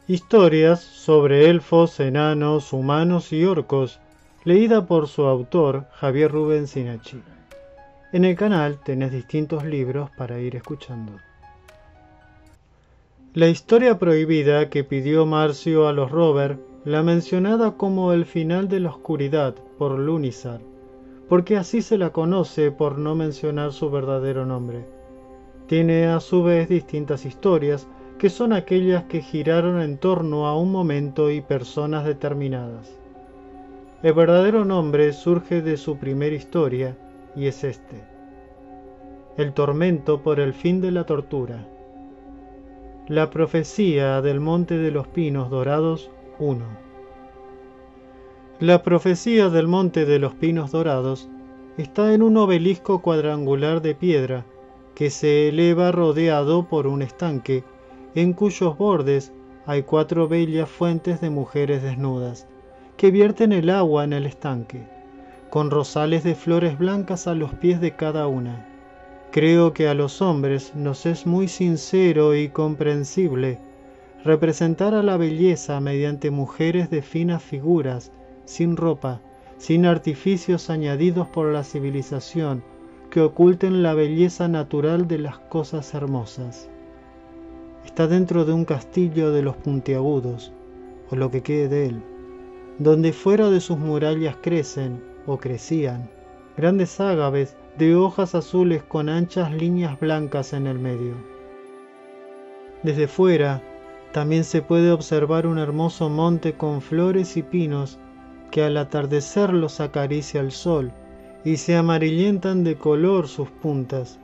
Historias sobre elfos, enanos, humanos y orcos, leída por su autor Javier Rubén Sinachi. En el canal tenés distintos libros para ir escuchando. La historia prohibida que pidió Marcio a los Robert, la mencionada como el final de la oscuridad por Lunizar, porque así se la conoce por no mencionar su verdadero nombre. Tiene a su vez distintas historias, que son aquellas que giraron en torno a un momento y personas determinadas. El verdadero nombre surge de su primera historia, y es este: El tormento por el fin de la tortura. La profecía del Monte de los Pinos Dorados 1. La profecía del Monte de los Pinos Dorados está en un obelisco cuadrangular de piedra que se eleva rodeado por un estanque, en cuyos bordes hay 4 bellas fuentes de mujeres desnudas, que vierten el agua en el estanque, con rosales de flores blancas a los pies de cada una. Creo que a los hombres nos es muy sincero y comprensible representar a la belleza mediante mujeres de finas figuras, sin ropa, sin artificios añadidos por la civilización, que oculten la belleza natural de las cosas hermosas. Está dentro de un castillo de los puntiagudos, o lo que quede de él, donde fuera de sus murallas crecen, o crecían, grandes ágaves de hojas azules con anchas líneas blancas en el medio. Desde fuera también se puede observar un hermoso monte con flores y pinos que al atardecer los acaricia el sol y se amarillentan de color sus puntas,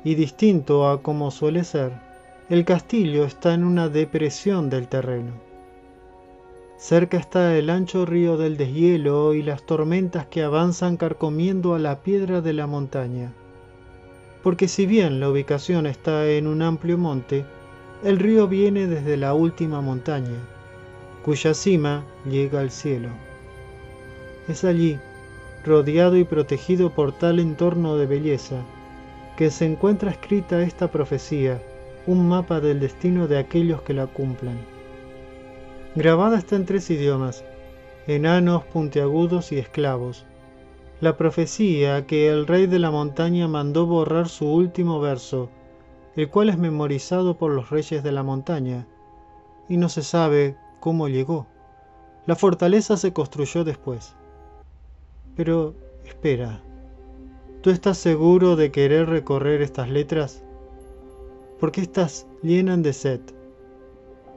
y distinto a como suele ser, el castillo está en una depresión del terreno. Cerca está el ancho río del deshielo y las tormentas que avanzan carcomiendo a la piedra de la montaña. Porque si bien la ubicación está en un amplio monte, el río viene desde la última montaña, cuya cima llega al cielo. Es allí, rodeado y protegido por tal entorno de belleza, que se encuentra escrita esta profecía, un mapa del destino de aquellos que la cumplan. Grabada está en 3 idiomas, enanos, puntiagudos y esclavos. La profecía que el rey de la montaña mandó borrar su último verso, el cual es memorizado por los reyes de la montaña, y no se sabe cómo llegó. La fortaleza se construyó después. Pero, espera, ¿tú estás seguro de querer recorrer estas letras? Porque estas llenan de sed.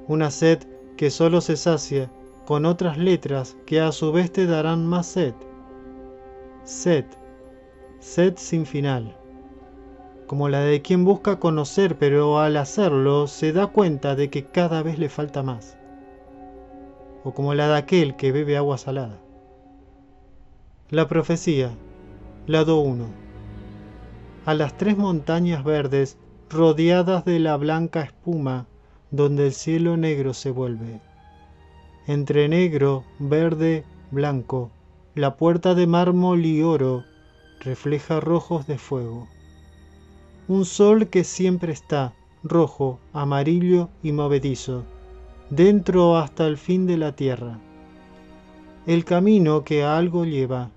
Una sed que solo se sacia con otras letras que a su vez te darán más sed. Sed, sed sin final. Como la de quien busca conocer, pero al hacerlo se da cuenta de que cada vez le falta más. O como la de aquel que bebe agua salada. La profecía, lado 1. A las 3 montañas verdes rodeadas de la blanca espuma, donde el cielo negro se vuelve. Entre negro, verde, blanco, la puerta de mármol y oro refleja rojos de fuego. Un sol que siempre está, rojo, amarillo y movedizo, dentro hasta el fin de la tierra. El camino que a algo lleva,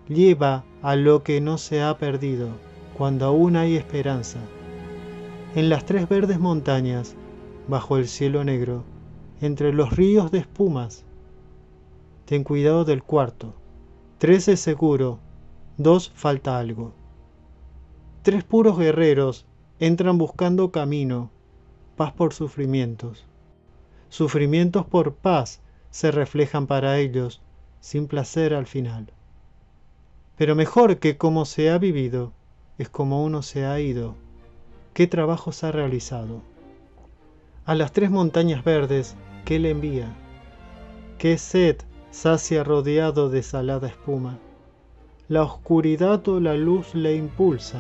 lleva a lo que no se ha perdido, cuando aún hay esperanza. En las 3 verdes montañas, bajo el cielo negro, entre los ríos de espumas. Ten cuidado del cuarto. 3 es seguro, 2 falta algo. 3 puros guerreros entran buscando camino, paz por sufrimientos. Sufrimientos por paz se reflejan para ellos, sin placer al final. Pero mejor que como se ha vivido, es como uno se ha ido. ¿Qué trabajos ha realizado? A las 3 montañas verdes, ¿qué le envía? ¿Qué sed sacia rodeado de salada espuma? ¿La oscuridad o la luz le impulsa?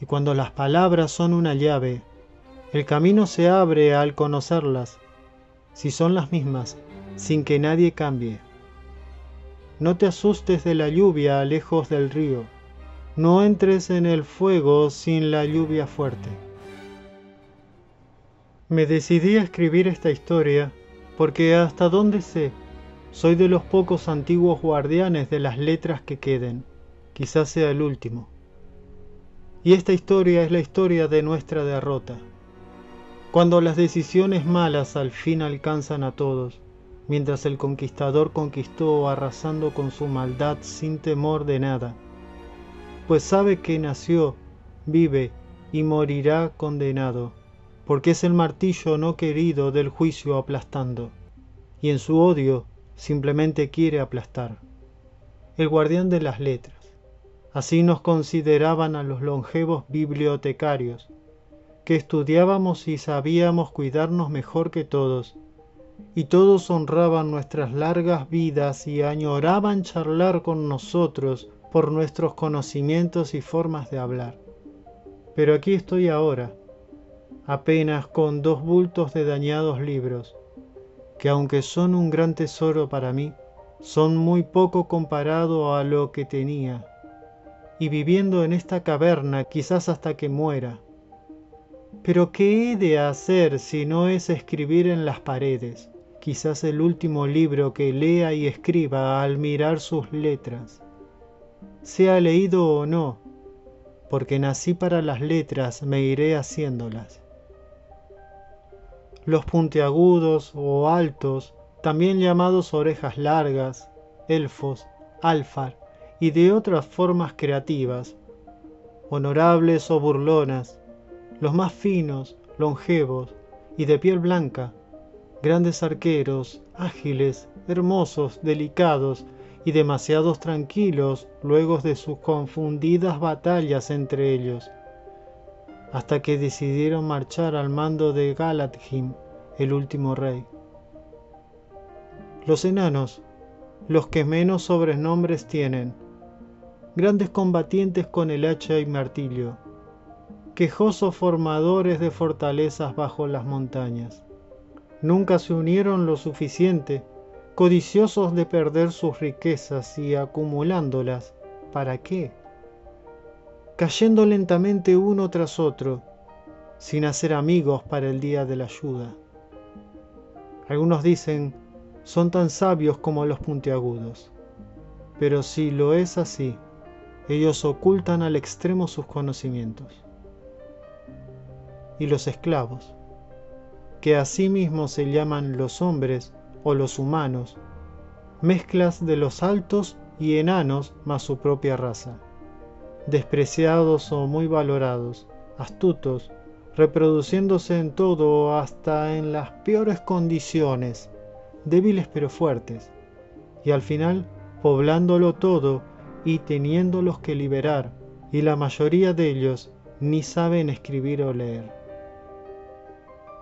Y cuando las palabras son una llave, el camino se abre al conocerlas, si son las mismas, sin que nadie cambie. No te asustes de la lluvia lejos del río, no entres en el fuego sin la lluvia fuerte. Me decidí a escribir esta historia porque hasta donde sé, soy de los pocos antiguos guardianes de las letras que queden. Quizás sea el último. Y esta historia es la historia de nuestra derrota. Cuando las decisiones malas al fin alcanzan a todos, mientras el conquistador conquistó arrasando con su maldad sin temor de nada, pues sabe que nació, vive y morirá condenado, porque es el martillo no querido del juicio aplastando, y en su odio simplemente quiere aplastar. El guardián de las letras. Así nos consideraban a los longevos bibliotecarios, que estudiábamos y sabíamos cuidarnos mejor que todos, y todos honraban nuestras largas vidas y añoraban charlar con nosotros por nuestros conocimientos y formas de hablar. Pero aquí estoy ahora, apenas con 2 bultos de dañados libros, que aunque son un gran tesoro para mí, son muy poco comparado a lo que tenía, y viviendo en esta caverna quizás hasta que muera. Pero ¿qué he de hacer si no es escribir en las paredes, quizás el último libro que lea y escriba al mirar sus letras? Sea leído o no, porque nací para las letras, me iré haciéndolas. Los puntiagudos o altos, también llamados orejas largas, elfos, alfar y de otras formas creativas, honorables o burlonas, los más finos, longevos y de piel blanca, grandes arqueros, ágiles, hermosos, delicados y demasiados tranquilos luego de sus confundidas batallas entre ellos, hasta que decidieron marchar al mando de Galadhim, el último rey. Los enanos, los que menos sobrenombres tienen, grandes combatientes con el hacha y martillo, quejosos formadores de fortalezas bajo las montañas. Nunca se unieron lo suficiente, codiciosos de perder sus riquezas y acumulándolas. ¿Para qué? Cayendo lentamente uno tras otro, sin hacer amigos para el día de la ayuda. Algunos dicen, son tan sabios como los puntiagudos. Pero si lo es así, ellos ocultan al extremo sus conocimientos. Y los esclavos, que asimismo se llaman los hombres o los humanos, mezclas de los altos y enanos más su propia raza, despreciados o muy valorados, astutos, reproduciéndose en todo hasta en las peores condiciones, débiles pero fuertes, y al final poblándolo todo y teniéndolos que liberar, y la mayoría de ellos ni saben escribir o leer.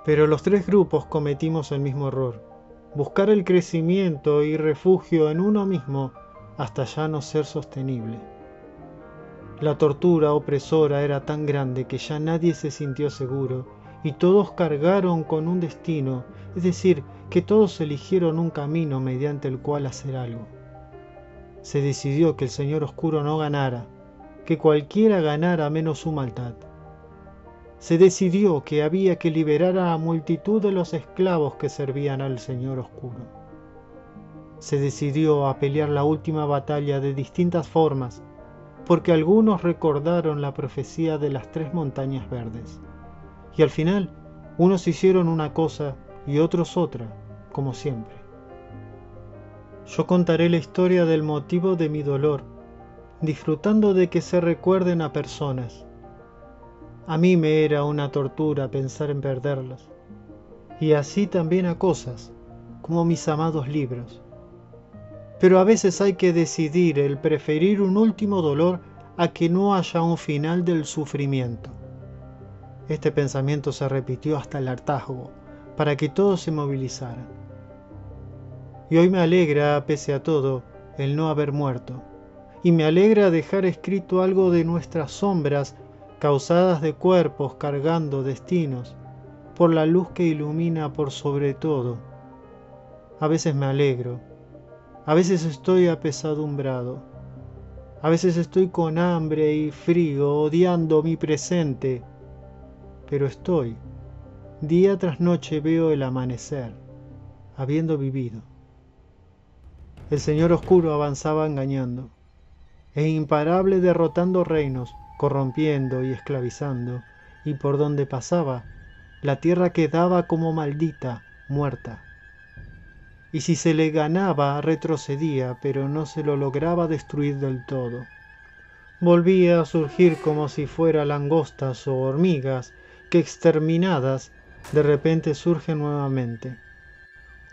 Pero los 3 grupos cometimos el mismo error, buscar el crecimiento y refugio en uno mismo hasta ya no ser sostenible. La tortura opresora era tan grande que ya nadie se sintió seguro y todos cargaron con un destino, es decir, que todos eligieron un camino mediante el cual hacer algo. Se decidió que el Señor Oscuro no ganara, que cualquiera ganara menos su maldad. Se decidió que había que liberar a la multitud de los esclavos que servían al Señor Oscuro. Se decidió a pelear la última batalla de distintas formas, porque algunos recordaron la profecía de las 3 montañas verdes. Y al final, unos hicieron una cosa y otros otra, como siempre. Yo contaré la historia del motivo de mi dolor, disfrutando de que se recuerden a personas. A mí me era una tortura pensar en perderlas, y así también a cosas, como mis amados libros. Pero a veces hay que decidir el preferir un último dolor a que no haya un final del sufrimiento. Este pensamiento se repitió hasta el hartazgo, para que todos se movilizaran. Y hoy me alegra, pese a todo, el no haber muerto, y me alegra dejar escrito algo de nuestras sombras causadas de cuerpos cargando destinos, por la luz que ilumina por sobre todo. A veces me alegro, a veces estoy apesadumbrado, a veces estoy con hambre y frío, odiando mi presente, pero estoy, día tras noche veo el amanecer, habiendo vivido. El Señor Oscuro avanzaba engañando, e imparable derrotando reinos, corrompiendo y esclavizando, y por donde pasaba, la tierra quedaba como maldita, muerta. Y si se le ganaba, retrocedía, pero no se lo lograba destruir del todo. Volvía a surgir como si fuera langostas o hormigas, que exterminadas, de repente surgen nuevamente.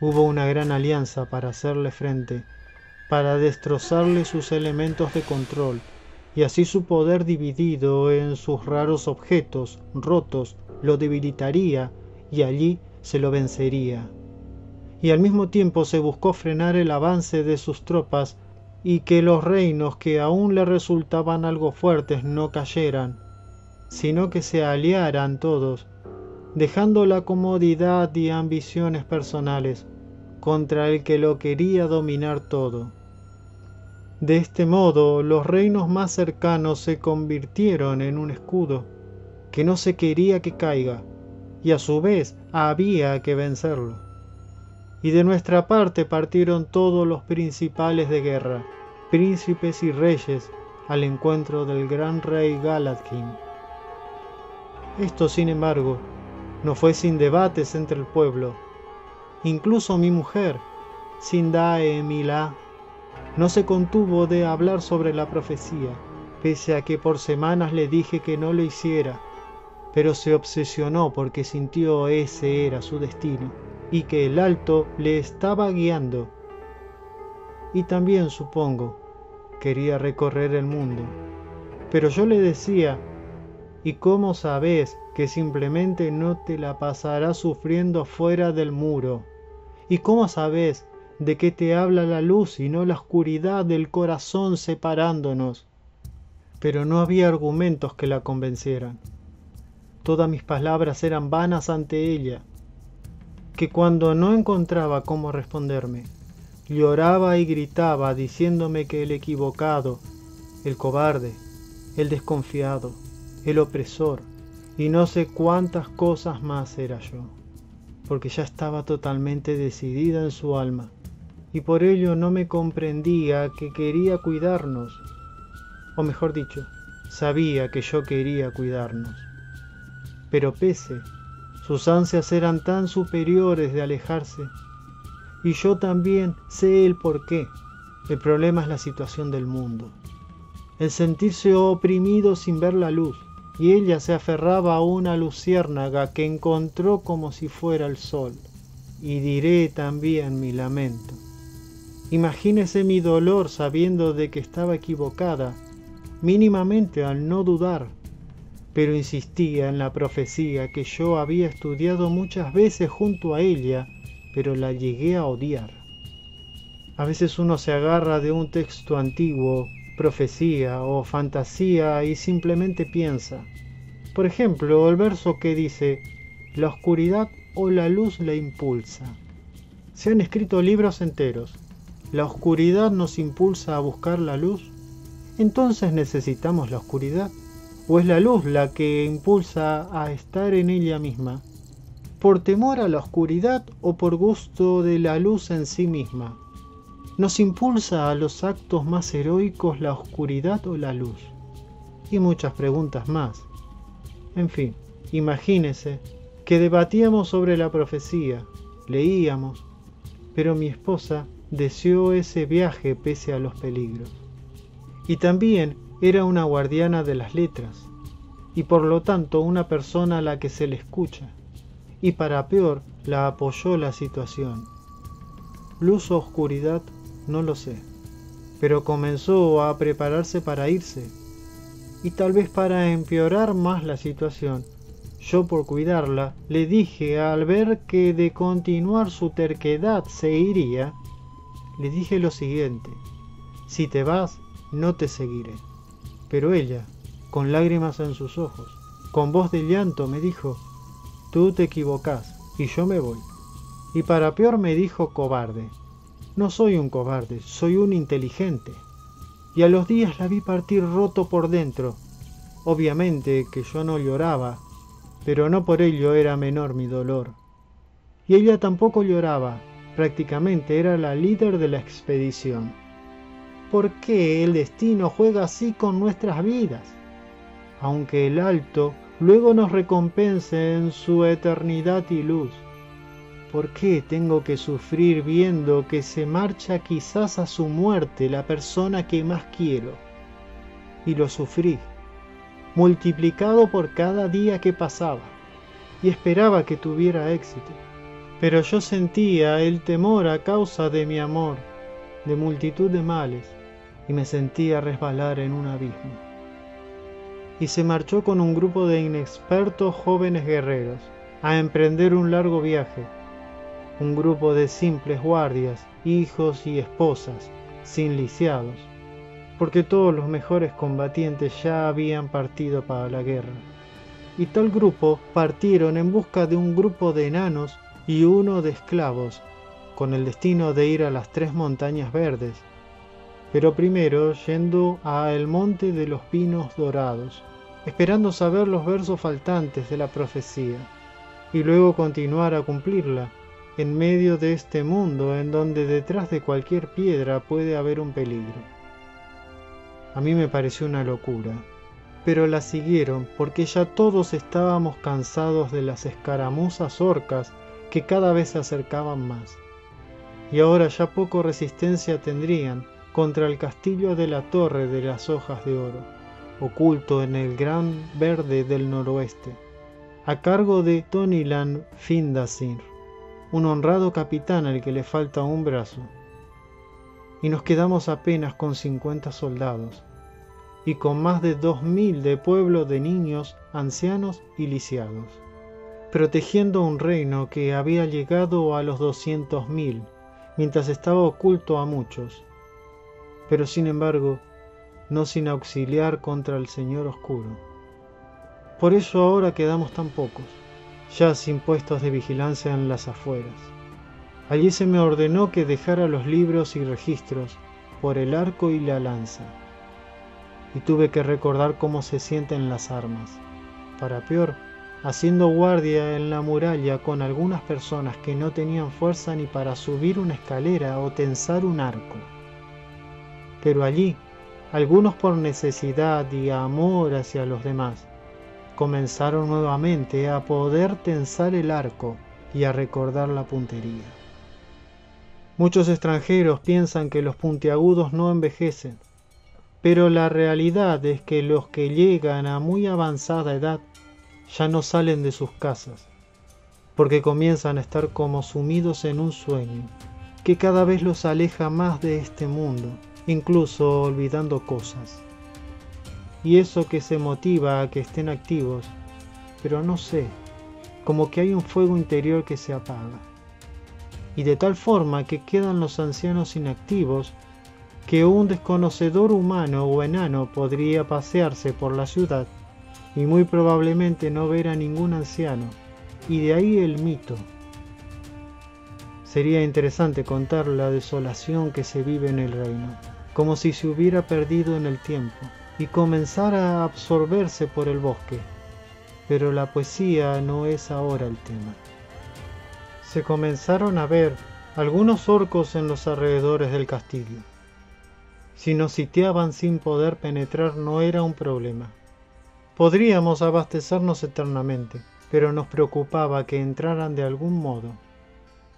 Hubo una gran alianza para hacerle frente, para destrozarle sus elementos de control, y así su poder dividido en sus raros objetos rotos lo debilitaría y allí se lo vencería. Y al mismo tiempo se buscó frenar el avance de sus tropas y que los reinos que aún le resultaban algo fuertes no cayeran, sino que se aliaran todos, dejando la comodidad y ambiciones personales contra el que lo quería dominar todo. De este modo, los reinos más cercanos se convirtieron en un escudo que no se quería que caiga, y a su vez había que vencerlo. Y de nuestra parte partieron todos los principales de guerra, príncipes y reyes, al encuentro del gran rey Galadhim. Esto, sin embargo, no fue sin debates entre el pueblo. Incluso mi mujer, Sindae-Milá, no se contuvo de hablar sobre la profecía, pese a que por semanas le dije que no lo hiciera, pero se obsesionó porque sintió ese era su destino y que el Alto le estaba guiando. Y también, supongo, quería recorrer el mundo. Pero yo le decía, ¿y cómo sabes que simplemente no te la pasarás sufriendo fuera del muro? ¿Y cómo sabes de qué te habla la luz y no la oscuridad del corazón separándonos? Pero no había argumentos que la convencieran. Todas mis palabras eran vanas ante ella, que cuando no encontraba cómo responderme, lloraba y gritaba diciéndome que el equivocado, el cobarde, el desconfiado, el opresor y no sé cuántas cosas más era yo, porque ya estaba totalmente decidida en su alma y por ello no me comprendía que quería cuidarnos, o mejor dicho, sabía que yo quería cuidarnos. Pero pese, sus ansias eran tan superiores de alejarse, y yo también sé el porqué. El problema es la situación del mundo, el sentirse oprimido sin ver la luz, y ella se aferraba a una luciérnaga que encontró como si fuera el sol. Y diré también mi lamento. Imagínese mi dolor sabiendo de que estaba equivocada, mínimamente al no dudar, pero insistía en la profecía que yo había estudiado muchas veces junto a ella, pero la llegué a odiar. A veces uno se agarra de un texto antiguo, profecía o fantasía y simplemente piensa. Por ejemplo, el verso que dice, la oscuridad o la luz la impulsa. Se han escrito libros enteros. ¿La oscuridad nos impulsa a buscar la luz? ¿Entonces necesitamos la oscuridad? ¿O es la luz la que impulsa a estar en ella misma? ¿Por temor a la oscuridad o por gusto de la luz en sí misma? ¿Nos impulsa a los actos más heroicos la oscuridad o la luz? Y muchas preguntas más. En fin, imagínese que debatíamos sobre la profecía, leíamos, pero mi esposa deseó ese viaje pese a los peligros. Y también era una guardiana de las letras, y por lo tanto una persona a la que se le escucha, y para peor la apoyó la situación. Luz o oscuridad, no lo sé, pero comenzó a prepararse para irse, y tal vez para empeorar más la situación, yo por cuidarla le dije al ver que de continuar su terquedad se iría, le dije lo siguiente, si te vas, no te seguiré. Pero ella, con lágrimas en sus ojos, con voz de llanto me dijo, tú te equivocás y yo me voy. Y para peor me dijo cobarde. No soy un cobarde, soy un inteligente. Y a los días la vi partir roto por dentro. Obviamente que yo no lloraba, pero no por ello era menor mi dolor. Y ella tampoco lloraba, prácticamente era la líder de la expedición. ¿Por qué el destino juega así con nuestras vidas? Aunque el alto luego nos recompense en su eternidad y luz. ¿Por qué tengo que sufrir viendo que se marcha quizás a su muerte la persona que más quiero? Y lo sufrí, multiplicado por cada día que pasaba, y esperaba que tuviera éxito. Pero yo sentía el temor a causa de mi amor, de multitud de males, y me sentía resbalar en un abismo. Y se marchó con un grupo de inexpertos jóvenes guerreros a emprender un largo viaje, un grupo de simples guardias, hijos y esposas, sin lisiados, porque todos los mejores combatientes ya habían partido para la guerra. Y tal grupo partieron en busca de un grupo de enanos y uno de esclavos, con el destino de ir a las 3 montañas verdes, pero primero yendo a el monte de los pinos dorados, esperando saber los versos faltantes de la profecía, y luego continuar a cumplirla, en medio de este mundo en donde detrás de cualquier piedra puede haber un peligro. A mí me pareció una locura, pero la siguieron porque ya todos estábamos cansados de las escaramuzas orcas que cada vez se acercaban más, y ahora ya poco resistencia tendrían contra el castillo de la Torre de las Hojas de Oro, oculto en el gran verde del noroeste, a cargo de Tonilan Findasir, un honrado capitán al que le falta un brazo. Y nos quedamos apenas con 50 soldados, y con más de 2000 de pueblo de niños, ancianos y lisiados, protegiendo un reino que había llegado a los 200.000, mientras estaba oculto a muchos, pero sin embargo, no sin auxiliar contra el Señor Oscuro. Por eso ahora quedamos tan pocos, ya sin puestos de vigilancia en las afueras. Allí se me ordenó que dejara los libros y registros por el arco y la lanza, y tuve que recordar cómo se sienten las armas, para peor, haciendo guardia en la muralla con algunas personas que no tenían fuerza ni para subir una escalera o tensar un arco. Pero allí, algunos por necesidad y amor hacia los demás, comenzaron nuevamente a poder tensar el arco y a recordar la puntería. Muchos extranjeros piensan que los puntiagudos no envejecen, pero la realidad es que los que llegan a muy avanzada edad ya no salen de sus casas, porque comienzan a estar como sumidos en un sueño que cada vez los aleja más de este mundo, incluso olvidando cosas. Y eso que se motiva a que estén activos, pero no sé, como que hay un fuego interior que se apaga. Y de tal forma que quedan los ancianos inactivos, que un desconocedor humano o enano podría pasearse por la ciudad y muy probablemente no ver a ningún anciano, y de ahí el mito. Sería interesante contar la desolación que se vive en el reino, como si se hubiera perdido en el tiempo y comenzara a absorberse por el bosque, pero la poesía no es ahora el tema. Se comenzaron a ver algunos orcos en los alrededores del castillo. Si nos sitiaban sin poder penetrar no era un problema. Podríamos abastecernos eternamente, pero nos preocupaba que entraran de algún modo.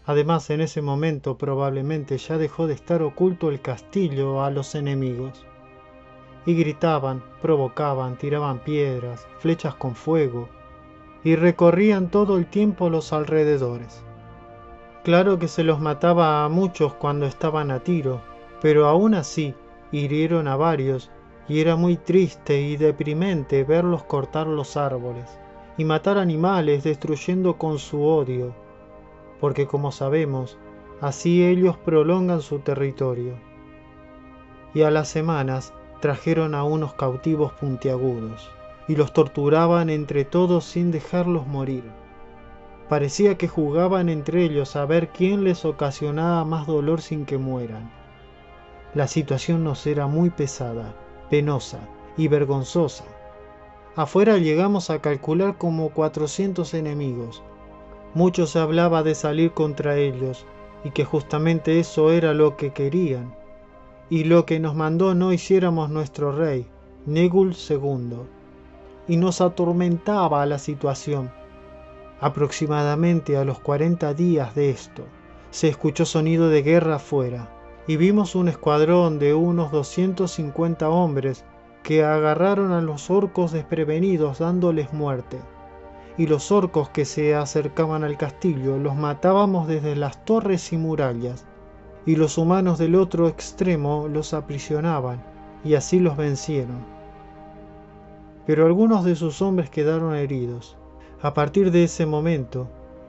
Además, en ese momento probablemente ya dejó de estar oculto el castillo a los enemigos. Y gritaban, provocaban, tiraban piedras, flechas con fuego, y recorrían todo el tiempo los alrededores. Claro que se los mataba a muchos cuando estaban a tiro, pero aún así hirieron a varios, y era muy triste y deprimente verlos cortar los árboles y matar animales destruyendo con su odio, porque como sabemos, así ellos prolongan su territorio. Y a las semanas trajeron a unos cautivos puntiagudos, y los torturaban entre todos sin dejarlos morir. Parecía que jugaban entre ellos a ver quién les ocasionaba más dolor sin que mueran. La situación nos era muy pesada, penosa y vergonzosa, Afuera llegamos a calcular como 400 enemigos. Mucho se hablaba de salir contra ellos, y que justamente eso era lo que querían, y lo que nos mandó no hiciéramos nuestro rey, Negul II, y nos atormentaba la situación. Aproximadamente a los 40 días de esto, se escuchó sonido de guerra afuera, y vimos un escuadrón de unos 250 hombres que agarraron a los orcos desprevenidos dándoles muerte. Y los orcos que se acercaban al castillo los matábamos desde las torres y murallas, y los humanos del otro extremo los aprisionaban, y así los vencieron. Pero algunos de sus hombres quedaron heridos. A partir de ese momento,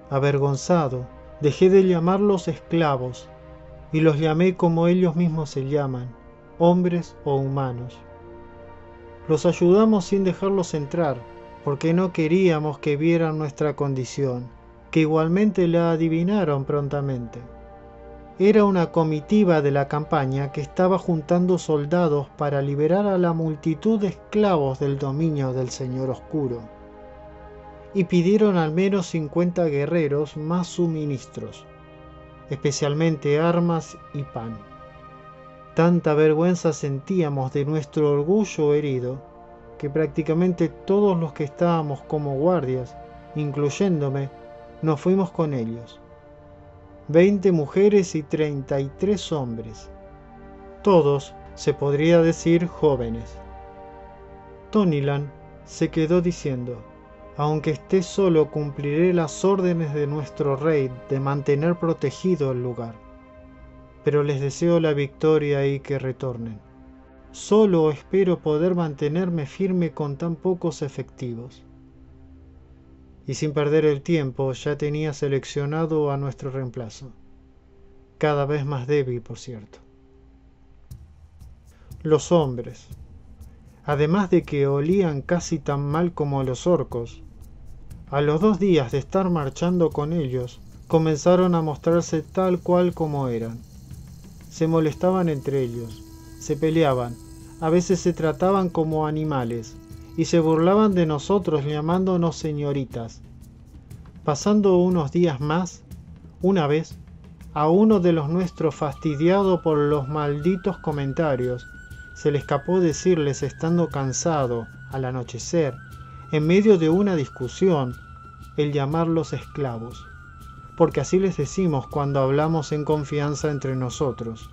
avergonzado, dejé de llamarlos esclavos, y los llamé como ellos mismos se llaman, hombres o humanos. Los ayudamos sin dejarlos entrar, porque no queríamos que vieran nuestra condición, que igualmente la adivinaron prontamente. Era una comitiva de la campaña que estaba juntando soldados para liberar a la multitud de esclavos del dominio del Señor Oscuro, y pidieron al menos 50 guerreros más suministros, especialmente armas y pan. Tanta vergüenza sentíamos de nuestro orgullo herido, que prácticamente todos los que estábamos como guardias, incluyéndome, nos fuimos con ellos. 20 mujeres y 33 hombres. Todos, se podría decir, jóvenes. Tonilan se quedó diciendo: aunque esté solo, cumpliré las órdenes de nuestro rey de mantener protegido el lugar. Pero les deseo la victoria y que retornen. Solo espero poder mantenerme firme con tan pocos efectivos. Y sin perder el tiempo, ya tenía seleccionado a nuestro reemplazo. Cada vez más débil, por cierto. Los hombres. Además de que olían casi tan mal como los orcos, a los 2 días de estar marchando con ellos, comenzaron a mostrarse tal cual como eran. Se molestaban entre ellos, se peleaban, a veces se trataban como animales, y se burlaban de nosotros llamándonos señoritas. Pasando unos días más, una vez, a uno de los nuestros, fastidiado por los malditos comentarios, se le escapó decirles, estando cansado, al anochecer, en medio de una discusión, el llamarlos esclavos, porque así les decimos cuando hablamos en confianza entre nosotros.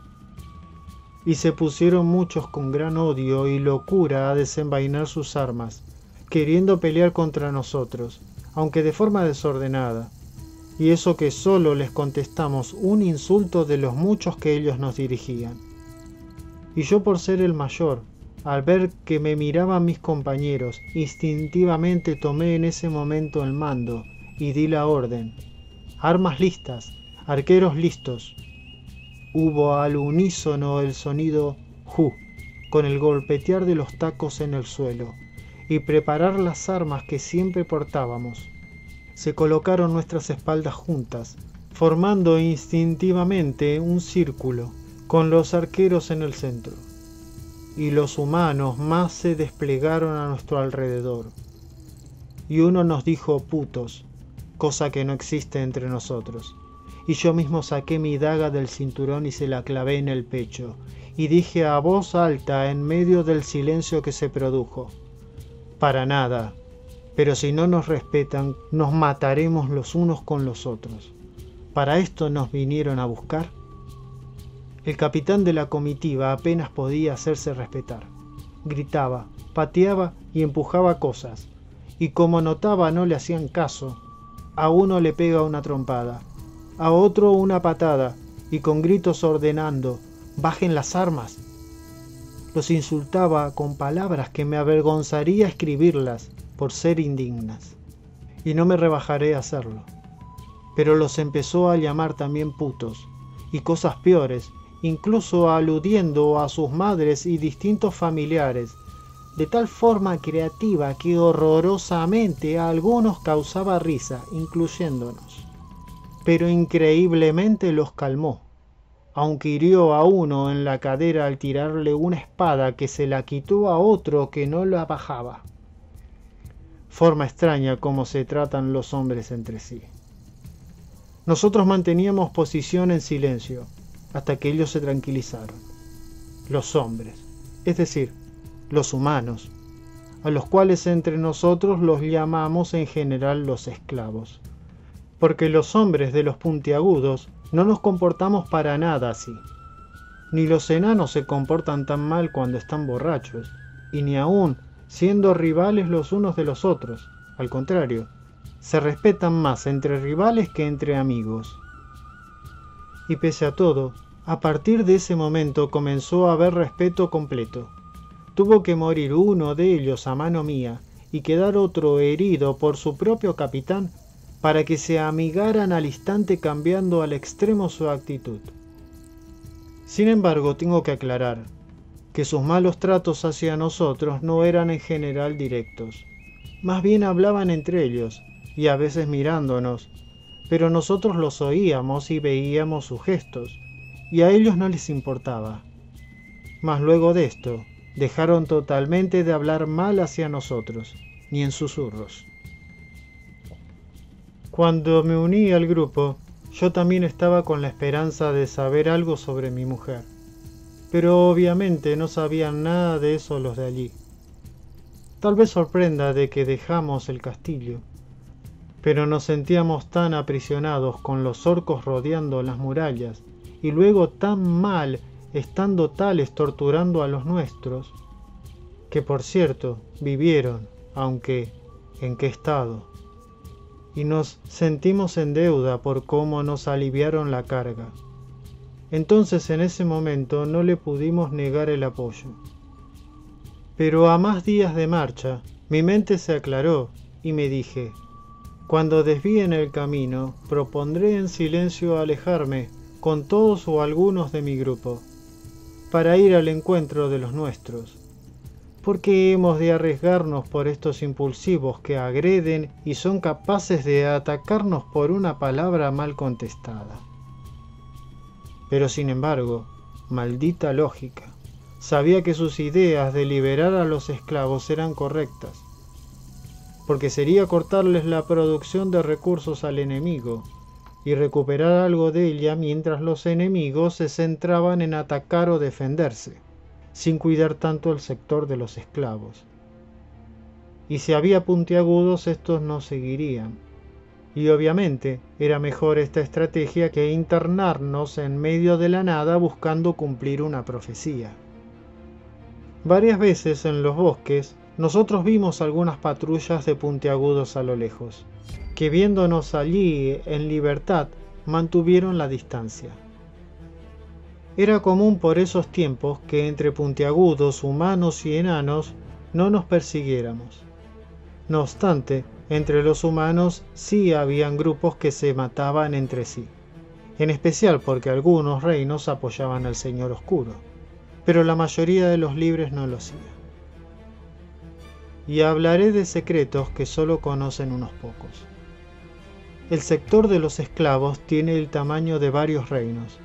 Y se pusieron muchos con gran odio y locura a desenvainar sus armas, queriendo pelear contra nosotros, aunque de forma desordenada, y eso que solo les contestamos un insulto de los muchos que ellos nos dirigían. Y yo, por ser el mayor, al ver que me miraban mis compañeros, instintivamente tomé en ese momento el mando y di la orden: armas listas, arqueros listos. Hubo al unísono el sonido ¡ju!, con el golpetear de los tacos en el suelo, y preparar las armas que siempre portábamos. Se colocaron nuestras espaldas juntas, formando instintivamente un círculo, con los arqueros en el centro. Y los humanos más se desplegaron a nuestro alrededor. Y uno nos dijo putos, cosa que no existe entre nosotros. Y yo mismo saqué mi daga del cinturón y se la clavé en el pecho, y dije a voz alta en medio del silencio que se produjo: para nada, pero si no nos respetan, nos mataremos los unos con los otros. ¿Para esto nos vinieron a buscar? El capitán de la comitiva apenas podía hacerse respetar. Gritaba, pateaba y empujaba cosas, y como notaba no le hacían caso. A uno le pega una trompada, a otro una patada, y con gritos ordenando: «¡bajen las armas!». Los insultaba con palabras que me avergonzaría escribirlas por ser indignas, y no me rebajaré a hacerlo. Pero los empezó a llamar también putos, y cosas peores, incluso aludiendo a sus madres y distintos familiares, de tal forma creativa que horrorosamente a algunos causaba risa, incluyéndonos. Pero increíblemente los calmó, aunque hirió a uno en la cadera al tirarle una espada que se la quitó a otro que no la bajaba. forma extraña como se tratan los hombres entre sí. Nosotros manteníamos posición en silencio hasta que ellos se tranquilizaron. Los hombres, es decir, los humanos, a los cuales entre nosotros los llamamos en general los esclavos, porque los hombres de los puntiagudos no nos comportamos para nada así. Ni los enanos se comportan tan mal cuando están borrachos, y ni aun siendo rivales los unos de los otros. Al contrario, se respetan más entre rivales que entre amigos. Y pese a todo, a partir de ese momento comenzó a haber respeto completo. Tuvo que morir uno de ellos a mano mía y quedar otro herido por su propio capitán para que se amigaran al instante, cambiando al extremo su actitud. Sin embargo, tengo que aclarar que sus malos tratos hacia nosotros no eran en general directos. Más bien hablaban entre ellos y a veces mirándonos, pero nosotros los oíamos y veíamos sus gestos, y a ellos no les importaba. Mas luego de esto, dejaron totalmente de hablar mal hacia nosotros, ni en susurros. Cuando me uní al grupo, yo también estaba con la esperanza de saber algo sobre mi mujer, pero obviamente no sabían nada de eso los de allí. Tal vez sorprenda de que dejamos el castillo, pero nos sentíamos tan aprisionados con los orcos rodeando las murallas, y luego tan mal estando tales torturando a los nuestros, que por cierto vivieron, aunque en qué estado, y nos sentimos en deuda por cómo nos aliviaron la carga. Entonces en ese momento no le pudimos negar el apoyo. Pero a más días de marcha, mi mente se aclaró y me dije: cuando desvíen el camino, propondré en silencio alejarme con todos o algunos de mi grupo, para ir al encuentro de los nuestros. ¿Por qué hemos de arriesgarnos por estos impulsivos que agreden y son capaces de atacarnos por una palabra mal contestada? Pero sin embargo, maldita lógica, sabía que sus ideas de liberar a los esclavos eran correctas, porque sería cortarles la producción de recursos al enemigo y recuperar algo de ella mientras los enemigos se centraban en atacar o defenderse, sin cuidar tanto el sector de los esclavos. Y si había puntiagudos, estos no seguirían. Y obviamente era mejor esta estrategia que internarnos en medio de la nada buscando cumplir una profecía. Varias veces en los bosques nosotros vimos algunas patrullas de puntiagudos a lo lejos, que viéndonos allí en libertad mantuvieron la distancia. Era común por esos tiempos que entre puntiagudos, humanos y enanos no nos persiguiéramos. No obstante, entre los humanos sí habían grupos que se mataban entre sí, en especial porque algunos reinos apoyaban al Señor Oscuro, pero la mayoría de los libres no lo hacía. Y hablaré de secretos que solo conocen unos pocos. El sector de los esclavos tiene el tamaño de varios reinos,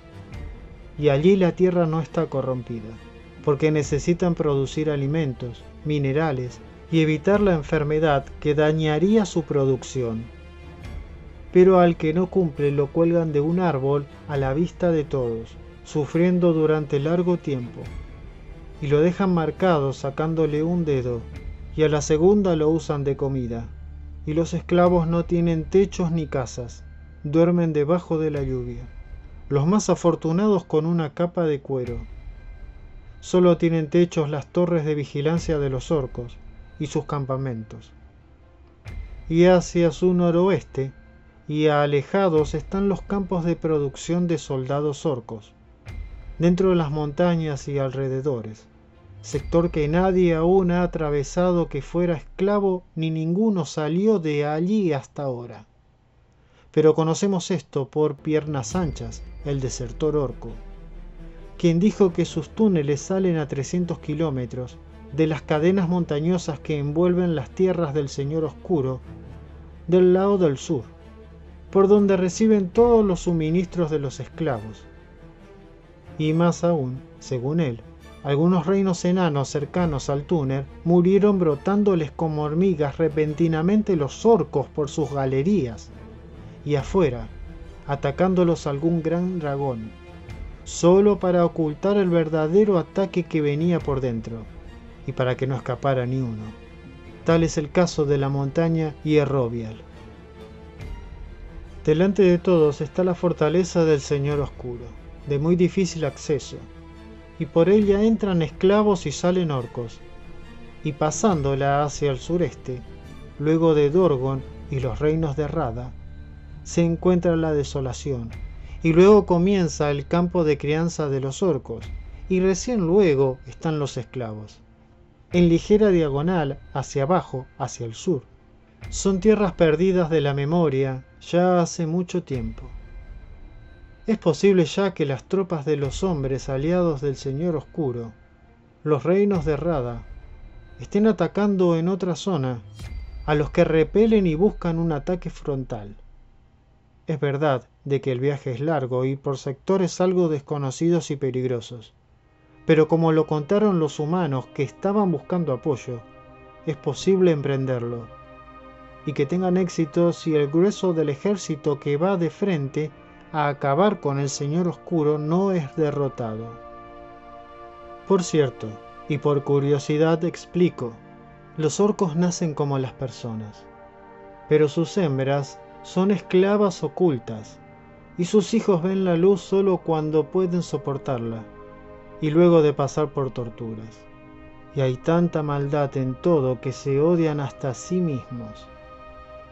y allí la tierra no está corrompida, porque necesitan producir alimentos, minerales y evitar la enfermedad que dañaría su producción. Pero al que no cumple lo cuelgan de un árbol a la vista de todos, sufriendo durante largo tiempo, y lo dejan marcado sacándole un dedo, y a la segunda lo usan de comida. Y los esclavos no tienen techos ni casas, duermen debajo de la lluvia. Los más afortunados con una capa de cuero. Solo tienen techos las torres de vigilancia de los orcos y sus campamentos. Y hacia su noroeste y alejados están los campos de producción de soldados orcos, dentro de las montañas y alrededores, sector que nadie aún ha atravesado que fuera esclavo, ni ninguno salió de allí hasta ahora. Pero conocemos esto por Piernas Anchas, el desertor orco, quien dijo que sus túneles salen a 300 kilómetros de las cadenas montañosas que envuelven las tierras del Señor Oscuro del lado del sur, por donde reciben todos los suministros de los esclavos. Y más aún, según él, Algunos reinos enanos cercanos al túnel murieron brotándoles como hormigas repentinamente los orcos por sus galerías, y afuera, atacándolos algún gran dragón, solo para ocultar el verdadero ataque que venía por dentro, y para que no escapara ni uno. Tal es el caso de la montaña Hierrovial. Delante de todos está la fortaleza del Señor Oscuro, de muy difícil acceso, y por ella entran esclavos y salen orcos, y pasándola hacia el sureste, luego de Dorgon y los reinos de Rada, se encuentra la desolación, y luego comienza el campo de crianza de los orcos, y recién luego están los esclavos. En ligera diagonal, hacia abajo, hacia el sur, son tierras perdidas de la memoria ya hace mucho tiempo. Es posible ya que las tropas de los hombres aliados del Señor Oscuro, los reinos de Rada, estén atacando en otra zona a los que repelen y buscan un ataque frontal. Es verdad de que el viaje es largo y por sectores algo desconocidos y peligrosos, pero como lo contaron los humanos que estaban buscando apoyo, es posible emprenderlo, y que tengan éxito si el grueso del ejército que va de frente a acabar con el Señor Oscuro no es derrotado. Por cierto, y por curiosidad explico, los orcos nacen como las personas, pero sus hembras son esclavas ocultas, y sus hijos ven la luz solo cuando pueden soportarla, y luego de pasar por torturas. Y hay tanta maldad en todo que se odian hasta sí mismos.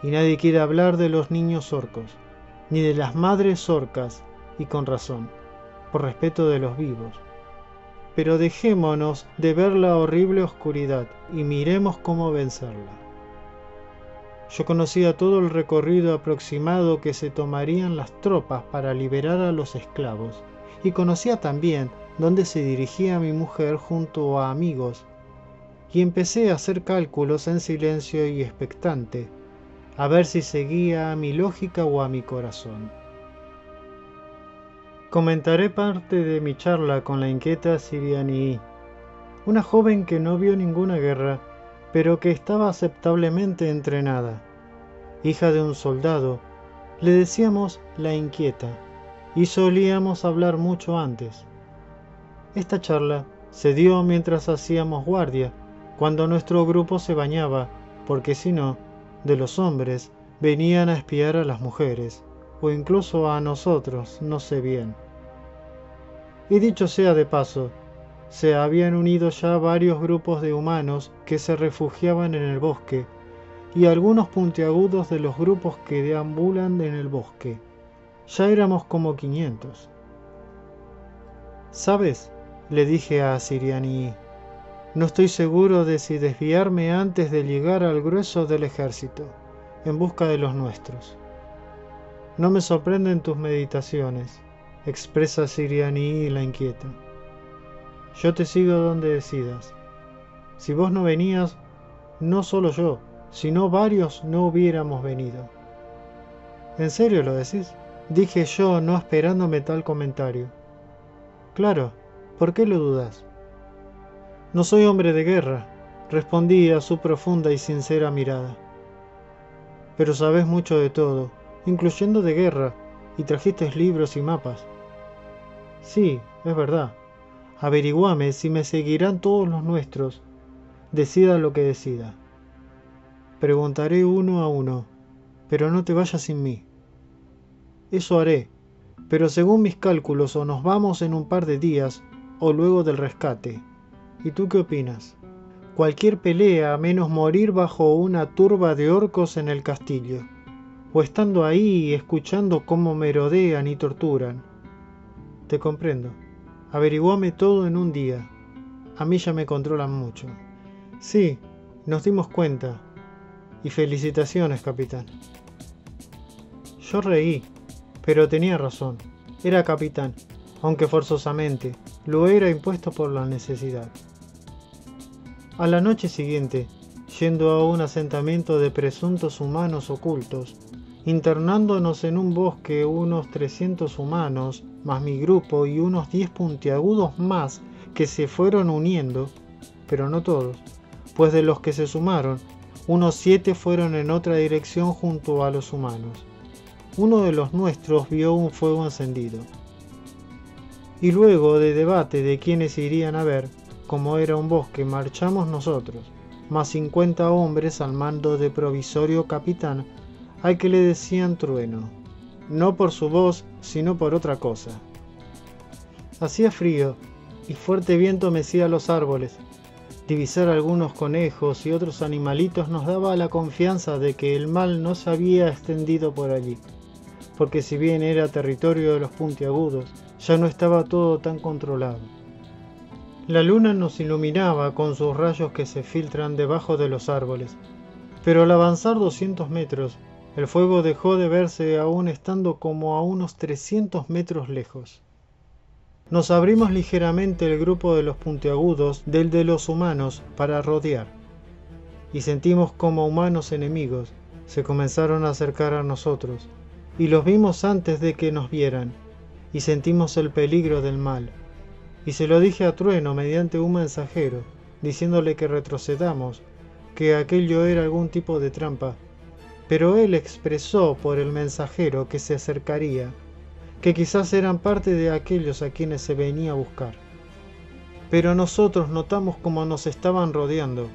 Y nadie quiere hablar de los niños orcos, ni de las madres orcas, y con razón, por respeto de los vivos. Pero dejémonos de ver la horrible oscuridad y miremos cómo vencerla. Yo conocía todo el recorrido aproximado que se tomarían las tropas para liberar a los esclavos, y conocía también dónde se dirigía mi mujer junto a amigos, y empecé a hacer cálculos en silencio y expectante, a ver si seguía a mi lógica o a mi corazón. Comentaré parte de mi charla con la inquieta Siriani, una joven que no vio ninguna guerra, pero que estaba aceptablemente entrenada. Hija de un soldado, le decíamos la inquieta, y solíamos hablar mucho antes. Esta charla se dio mientras hacíamos guardia, cuando nuestro grupo se bañaba, porque si no, de los hombres venían a espiar a las mujeres, o incluso a nosotros, no sé bien. Y dicho sea de paso, se habían unido ya varios grupos de humanos que se refugiaban en el bosque, y algunos puntiagudos de los grupos que deambulan en el bosque. Ya éramos como 500. ¿Sabes?, le dije a Siriani, no estoy seguro de si desviarme antes de llegar al grueso del ejército, en busca de los nuestros. No me sorprenden tus meditaciones, expresa Siriani la inquieta. Yo te sigo donde decidas. Si vos no venías, no solo yo, sino varios no hubiéramos venido. ¿En serio lo decís?, dije yo, no esperándome tal comentario. Claro, ¿por qué lo dudas? No soy hombre de guerra, respondí a su profunda y sincera mirada. Pero sabes mucho de todo, incluyendo de guerra, y trajiste libros y mapas. Sí, es verdad. Averiguame si me seguirán todos los nuestros, decida lo que decida. Preguntaré uno a uno, pero no te vayas sin mí. Eso haré, pero según mis cálculos o nos vamos en un par de días, o luego del rescate. ¿Y tú qué opinas? Cualquier pelea menos morir bajo una turba de orcos en el castillo, o estando ahí escuchando cómo merodean y torturan. Te comprendo. Averiguame todo en un día. A mí ya me controlan mucho. Sí, nos dimos cuenta. Y felicitaciones, capitán. Yo reí, pero tenía razón. Era capitán, aunque forzosamente, lo era impuesto por la necesidad. A la noche siguiente, yendo a un asentamiento de presuntos humanos ocultos, internándonos en un bosque unos 300 humanos, más mi grupo y unos 10 puntiagudos más que se fueron uniendo, pero no todos, pues de los que se sumaron, unos 7 fueron en otra dirección junto a los humanos. Uno de los nuestros vio un fuego encendido. Y luego de debate de quiénes irían a ver, como era un bosque, marchamos nosotros, más 50 hombres al mando de provisorio capitán, al que le decían Trueno, no por su voz, sino por otra cosa. Hacía frío, y fuerte viento mecía los árboles. Divisar algunos conejos y otros animalitos nos daba la confianza de que el mal no se había extendido por allí, porque si bien era territorio de los puntiagudos, ya no estaba todo tan controlado. La luna nos iluminaba con sus rayos que se filtran debajo de los árboles, pero al avanzar 200 metros, el fuego dejó de verse aún estando como a unos 300 metros lejos. Nos abrimos ligeramente el grupo de los puntiagudos del de los humanos para rodear, y sentimos como humanos enemigos se comenzaron a acercar a nosotros, y los vimos antes de que nos vieran, y sentimos el peligro del mal. Y se lo dije a Trueno mediante un mensajero, diciéndole que retrocedamos, que aquello era algún tipo de trampa, pero él expresó por el mensajero que se acercaría, que quizás eran parte de aquellos a quienes se venía a buscar. Pero nosotros notamos cómo nos estaban rodeando,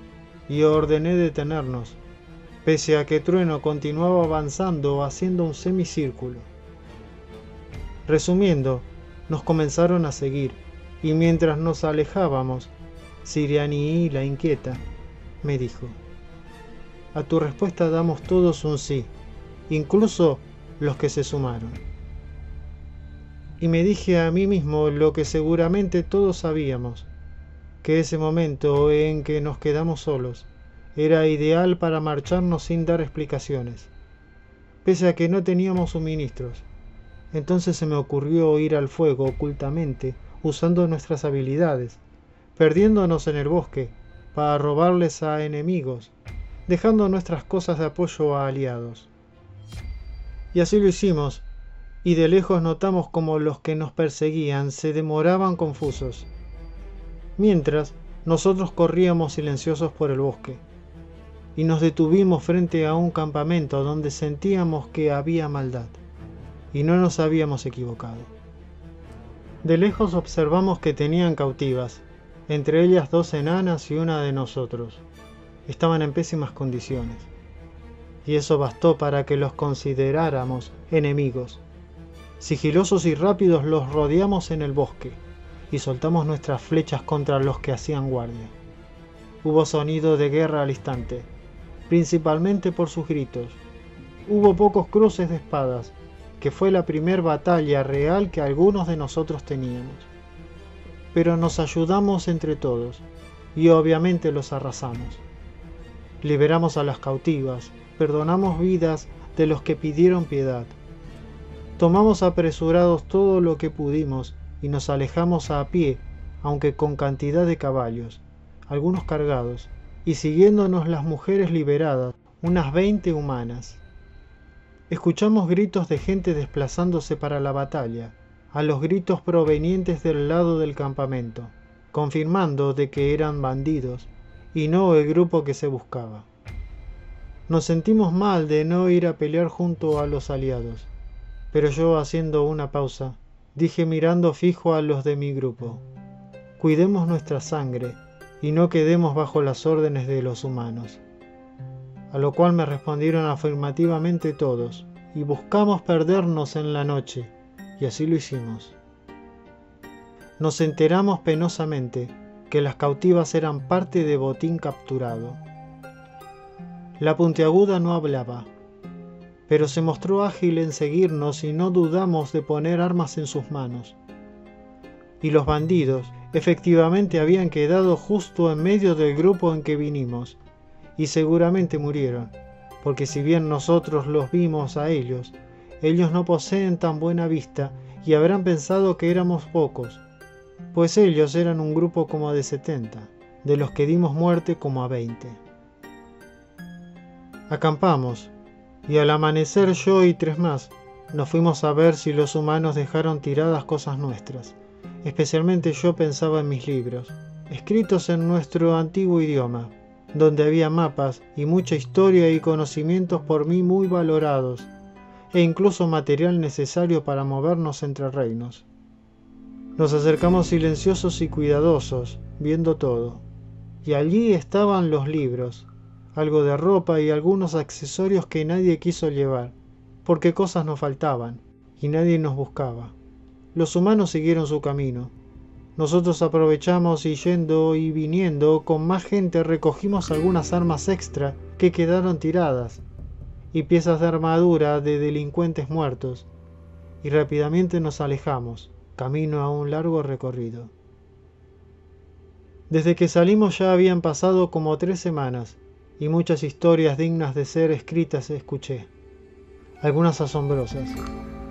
y ordené detenernos, pese a que Trueno continuaba avanzando haciendo un semicírculo. Resumiendo, nos comenzaron a seguir, y mientras nos alejábamos, Siriani, la inquieta, me dijo: a tu respuesta damos todos un sí, incluso los que se sumaron. Y me dije a mí mismo lo que seguramente todos sabíamos, que ese momento en que nos quedamos solos era ideal para marcharnos sin dar explicaciones, pese a que no teníamos suministros. Entonces se me ocurrió ir al fuego ocultamente, usando nuestras habilidades, perdiéndonos en el bosque, para robarles a enemigos, dejando nuestras cosas de apoyo a aliados. Y así lo hicimos, y de lejos notamos como los que nos perseguían se demoraban confusos, mientras nosotros corríamos silenciosos por el bosque, y nos detuvimos frente a un campamento donde sentíamos que había maldad, y no nos habíamos equivocado. De lejos observamos que tenían cautivas, entre ellas 2 enanas y una de nosotros. Estaban en pésimas condiciones, y eso bastó para que los consideráramos enemigos. Sigilosos y rápidos los rodeamos en el bosque, y soltamos nuestras flechas contra los que hacían guardia. Hubo sonido de guerra al instante, principalmente por sus gritos. Hubo pocos cruces de espadas, que fue la primer batalla real que algunos de nosotros teníamos. Pero nos ayudamos entre todos, y obviamente los arrasamos. Liberamos a las cautivas, perdonamos vidas de los que pidieron piedad. Tomamos apresurados todo lo que pudimos y nos alejamos a pie, aunque con cantidad de caballos, algunos cargados, y siguiéndonos las mujeres liberadas, unas 20 humanas. Escuchamos gritos de gente desplazándose para la batalla, a los gritos provenientes del lado del campamento, confirmando de que eran bandidos y no el grupo que se buscaba. Nos sentimos mal de no ir a pelear junto a los aliados, pero yo, haciendo una pausa, dije mirando fijo a los de mi grupo: cuidemos nuestra sangre y no quedemos bajo las órdenes de los humanos. A lo cual me respondieron afirmativamente todos, y buscamos perdernos en la noche, y así lo hicimos. Nos enteramos penosamente que las cautivas eran parte de botín capturado. La puntiaguda no hablaba, pero se mostró ágil en seguirnos y no dudamos de poner armas en sus manos. Y los bandidos efectivamente habían quedado justo en medio del grupo en que vinimos, y seguramente murieron, porque si bien nosotros los vimos a ellos, ellos no poseen tan buena vista y habrán pensado que éramos pocos, pues ellos eran un grupo como de 70, de los que dimos muerte como a 20. Acampamos, y al amanecer yo y 3 más nos fuimos a ver si los humanos dejaron tiradas cosas nuestras. Especialmente yo pensaba en mis libros, escritos en nuestro antiguo idioma, donde había mapas y mucha historia y conocimientos por mí muy valorados, e incluso material necesario para movernos entre reinos. Nos acercamos silenciosos y cuidadosos, viendo todo, y allí estaban los libros, algo de ropa y algunos accesorios que nadie quiso llevar, porque cosas nos faltaban, y nadie nos buscaba. Los humanos siguieron su camino. Nosotros aprovechamos y yendo y viniendo con más gente recogimos algunas armas extra que quedaron tiradas, y piezas de armadura de delincuentes muertos, y rápidamente nos alejamos, camino a un largo recorrido. Desde que salimos ya habían pasado como 3 semanas, y muchas historias dignas de ser escritas escuché. Algunas asombrosas,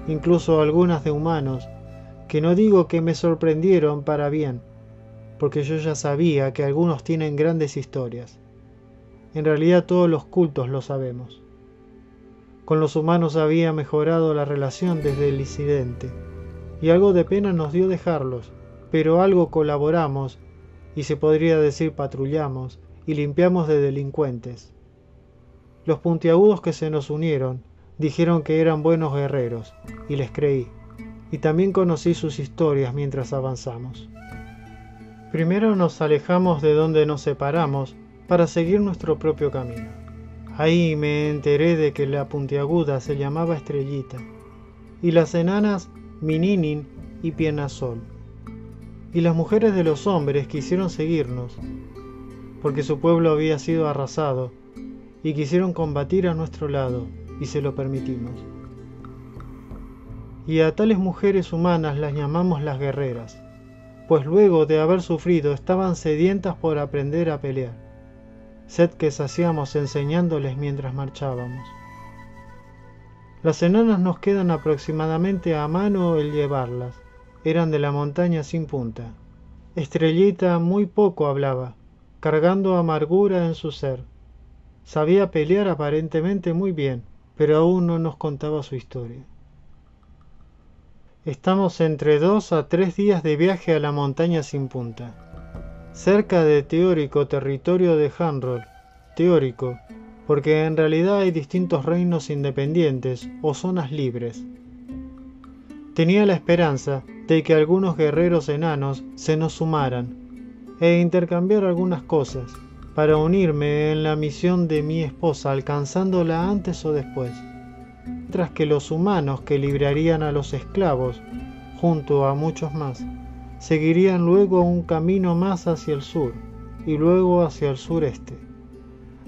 incluso algunas de humanos, que no digo que me sorprendieron para bien, porque yo ya sabía que algunos tienen grandes historias. En realidad todos los cultos lo sabemos. Con los humanos había mejorado la relación desde el incidente, y algo de pena nos dio dejarlos, pero algo colaboramos, y se podría decir patrullamos, y limpiamos de delincuentes. Los puntiagudos que se nos unieron dijeron que eran buenos guerreros, y les creí, y también conocí sus historias mientras avanzamos. Primero nos alejamos de donde nos separamos para seguir nuestro propio camino. Ahí me enteré de que la puntiaguda se llamaba Estrellita, y las enanas Mininin y Pienasol. Y las mujeres de los hombres quisieron seguirnos, porque su pueblo había sido arrasado, y quisieron combatir a nuestro lado, y se lo permitimos. Y a tales mujeres humanas las llamamos las guerreras, pues luego de haber sufrido estaban sedientas por aprender a pelear, sed que saciamos enseñándoles mientras marchábamos. Las enanas nos quedan aproximadamente a mano el llevarlas, eran de la montaña sin punta. Estrellita muy poco hablaba, cargando amargura en su ser. Sabía pelear aparentemente muy bien, pero aún no nos contaba su historia. Estamos entre 2 a 3 días de viaje a la montaña sin punta, cerca de teórico territorio de Hanroll, teórico, porque en realidad hay distintos reinos independientes o zonas libres. Tenía la esperanza de que algunos guerreros enanos se nos sumaran e intercambiar algunas cosas para unirme en la misión de mi esposa alcanzándola antes o después, mientras que los humanos que librarían a los esclavos, junto a muchos más, seguirían luego un camino más hacia el sur y luego hacia el sureste,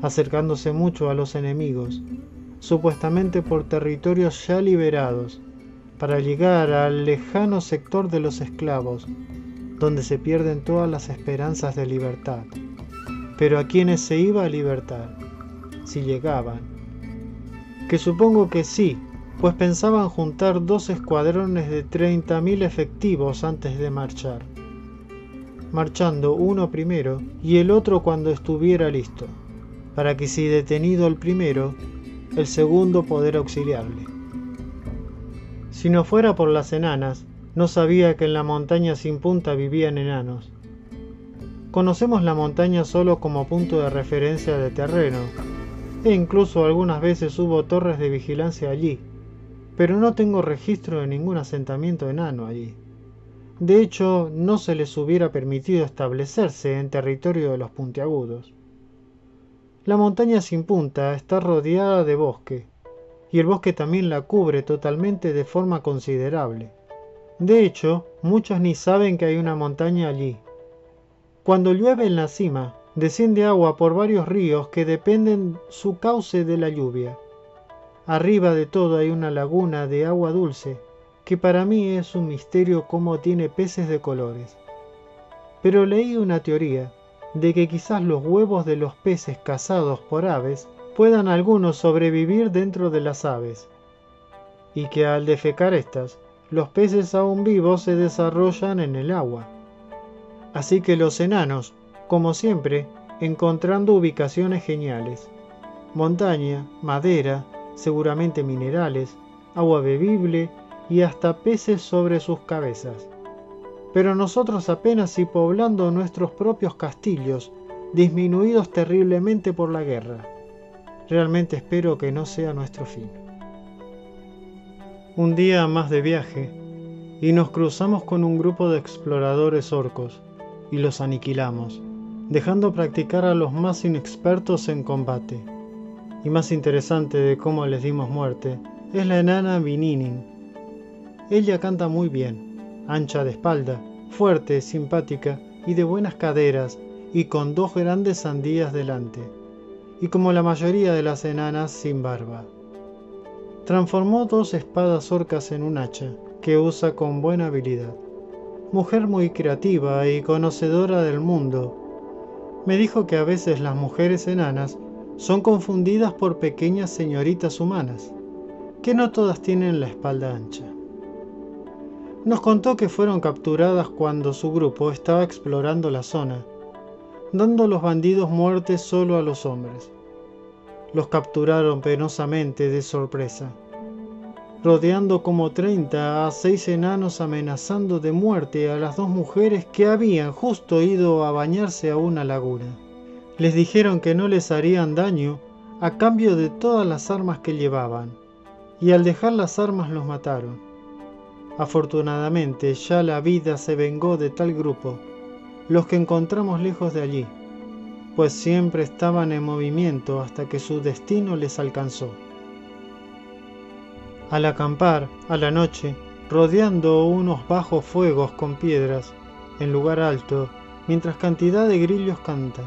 acercándose mucho a los enemigos, supuestamente por territorios ya liberados, para llegar al lejano sector de los esclavos, donde se pierden todas las esperanzas de libertad, pero a quienes se iba a libertar, si llegaban. Que supongo que sí, pues pensaban juntar 2 escuadrones de 30.000 efectivos antes de marchar, marchando uno primero y el otro cuando estuviera listo, para que si detenido el primero, el segundo poder auxiliarle. Si no fuera por las enanas, no sabía que en la montaña sin punta vivían enanos. Conocemos la montaña solo como punto de referencia de terreno, e incluso algunas veces hubo torres de vigilancia allí, pero no tengo registro de ningún asentamiento enano allí. De hecho, no se les hubiera permitido establecerse en territorio de los puntiagudos. La montaña sin punta está rodeada de bosque, y el bosque también la cubre totalmente de forma considerable. De hecho, muchos ni saben que hay una montaña allí. Cuando llueve en la cima, desciende agua por varios ríos que dependen su cauce de la lluvia. Arriba de todo hay una laguna de agua dulce, que para mí es un misterio cómo tiene peces de colores. Pero leí una teoría de que quizás los huevos de los peces cazados por aves puedan algunos sobrevivir dentro de las aves, y que al defecar estas, los peces aún vivos se desarrollan en el agua. Así que los enanos, como siempre, encontrando ubicaciones geniales. Montaña, madera, seguramente minerales, agua bebible y hasta peces sobre sus cabezas. Pero nosotros apenas si poblando nuestros propios castillos, disminuidos terriblemente por la guerra. Realmente espero que no sea nuestro fin. Un día más de viaje, y nos cruzamos con un grupo de exploradores orcos, y los aniquilamos, dejando practicar a los más inexpertos en combate. Y más interesante de cómo les dimos muerte, es la enana Vininin. Ella canta muy bien, ancha de espalda, fuerte, simpática y de buenas caderas, y con 2 grandes sandías delante, y como la mayoría de las enanas, sin barba. Transformó 2 espadas orcas en un hacha, que usa con buena habilidad. Mujer muy creativa y conocedora del mundo. Me dijo que a veces las mujeres enanas son confundidas por pequeñas señoritas humanas, que no todas tienen la espalda ancha. Nos contó que fueron capturadas cuando su grupo estaba explorando la zona, dando los bandidos muerte solo a los hombres. Los capturaron penosamente de sorpresa, rodeando como 30 a 6 enanos amenazando de muerte a las 2 mujeres que habían justo ido a bañarse a una laguna. Les dijeron que no les harían daño a cambio de todas las armas que llevaban, y al dejar las armas los mataron. Afortunadamente ya la vida se vengó de tal grupo, los que encontramos lejos de allí, pues siempre estaban en movimiento hasta que su destino les alcanzó. Al acampar, a la noche, rodeando unos bajos fuegos con piedras, en lugar alto, mientras cantidad de grillos canta.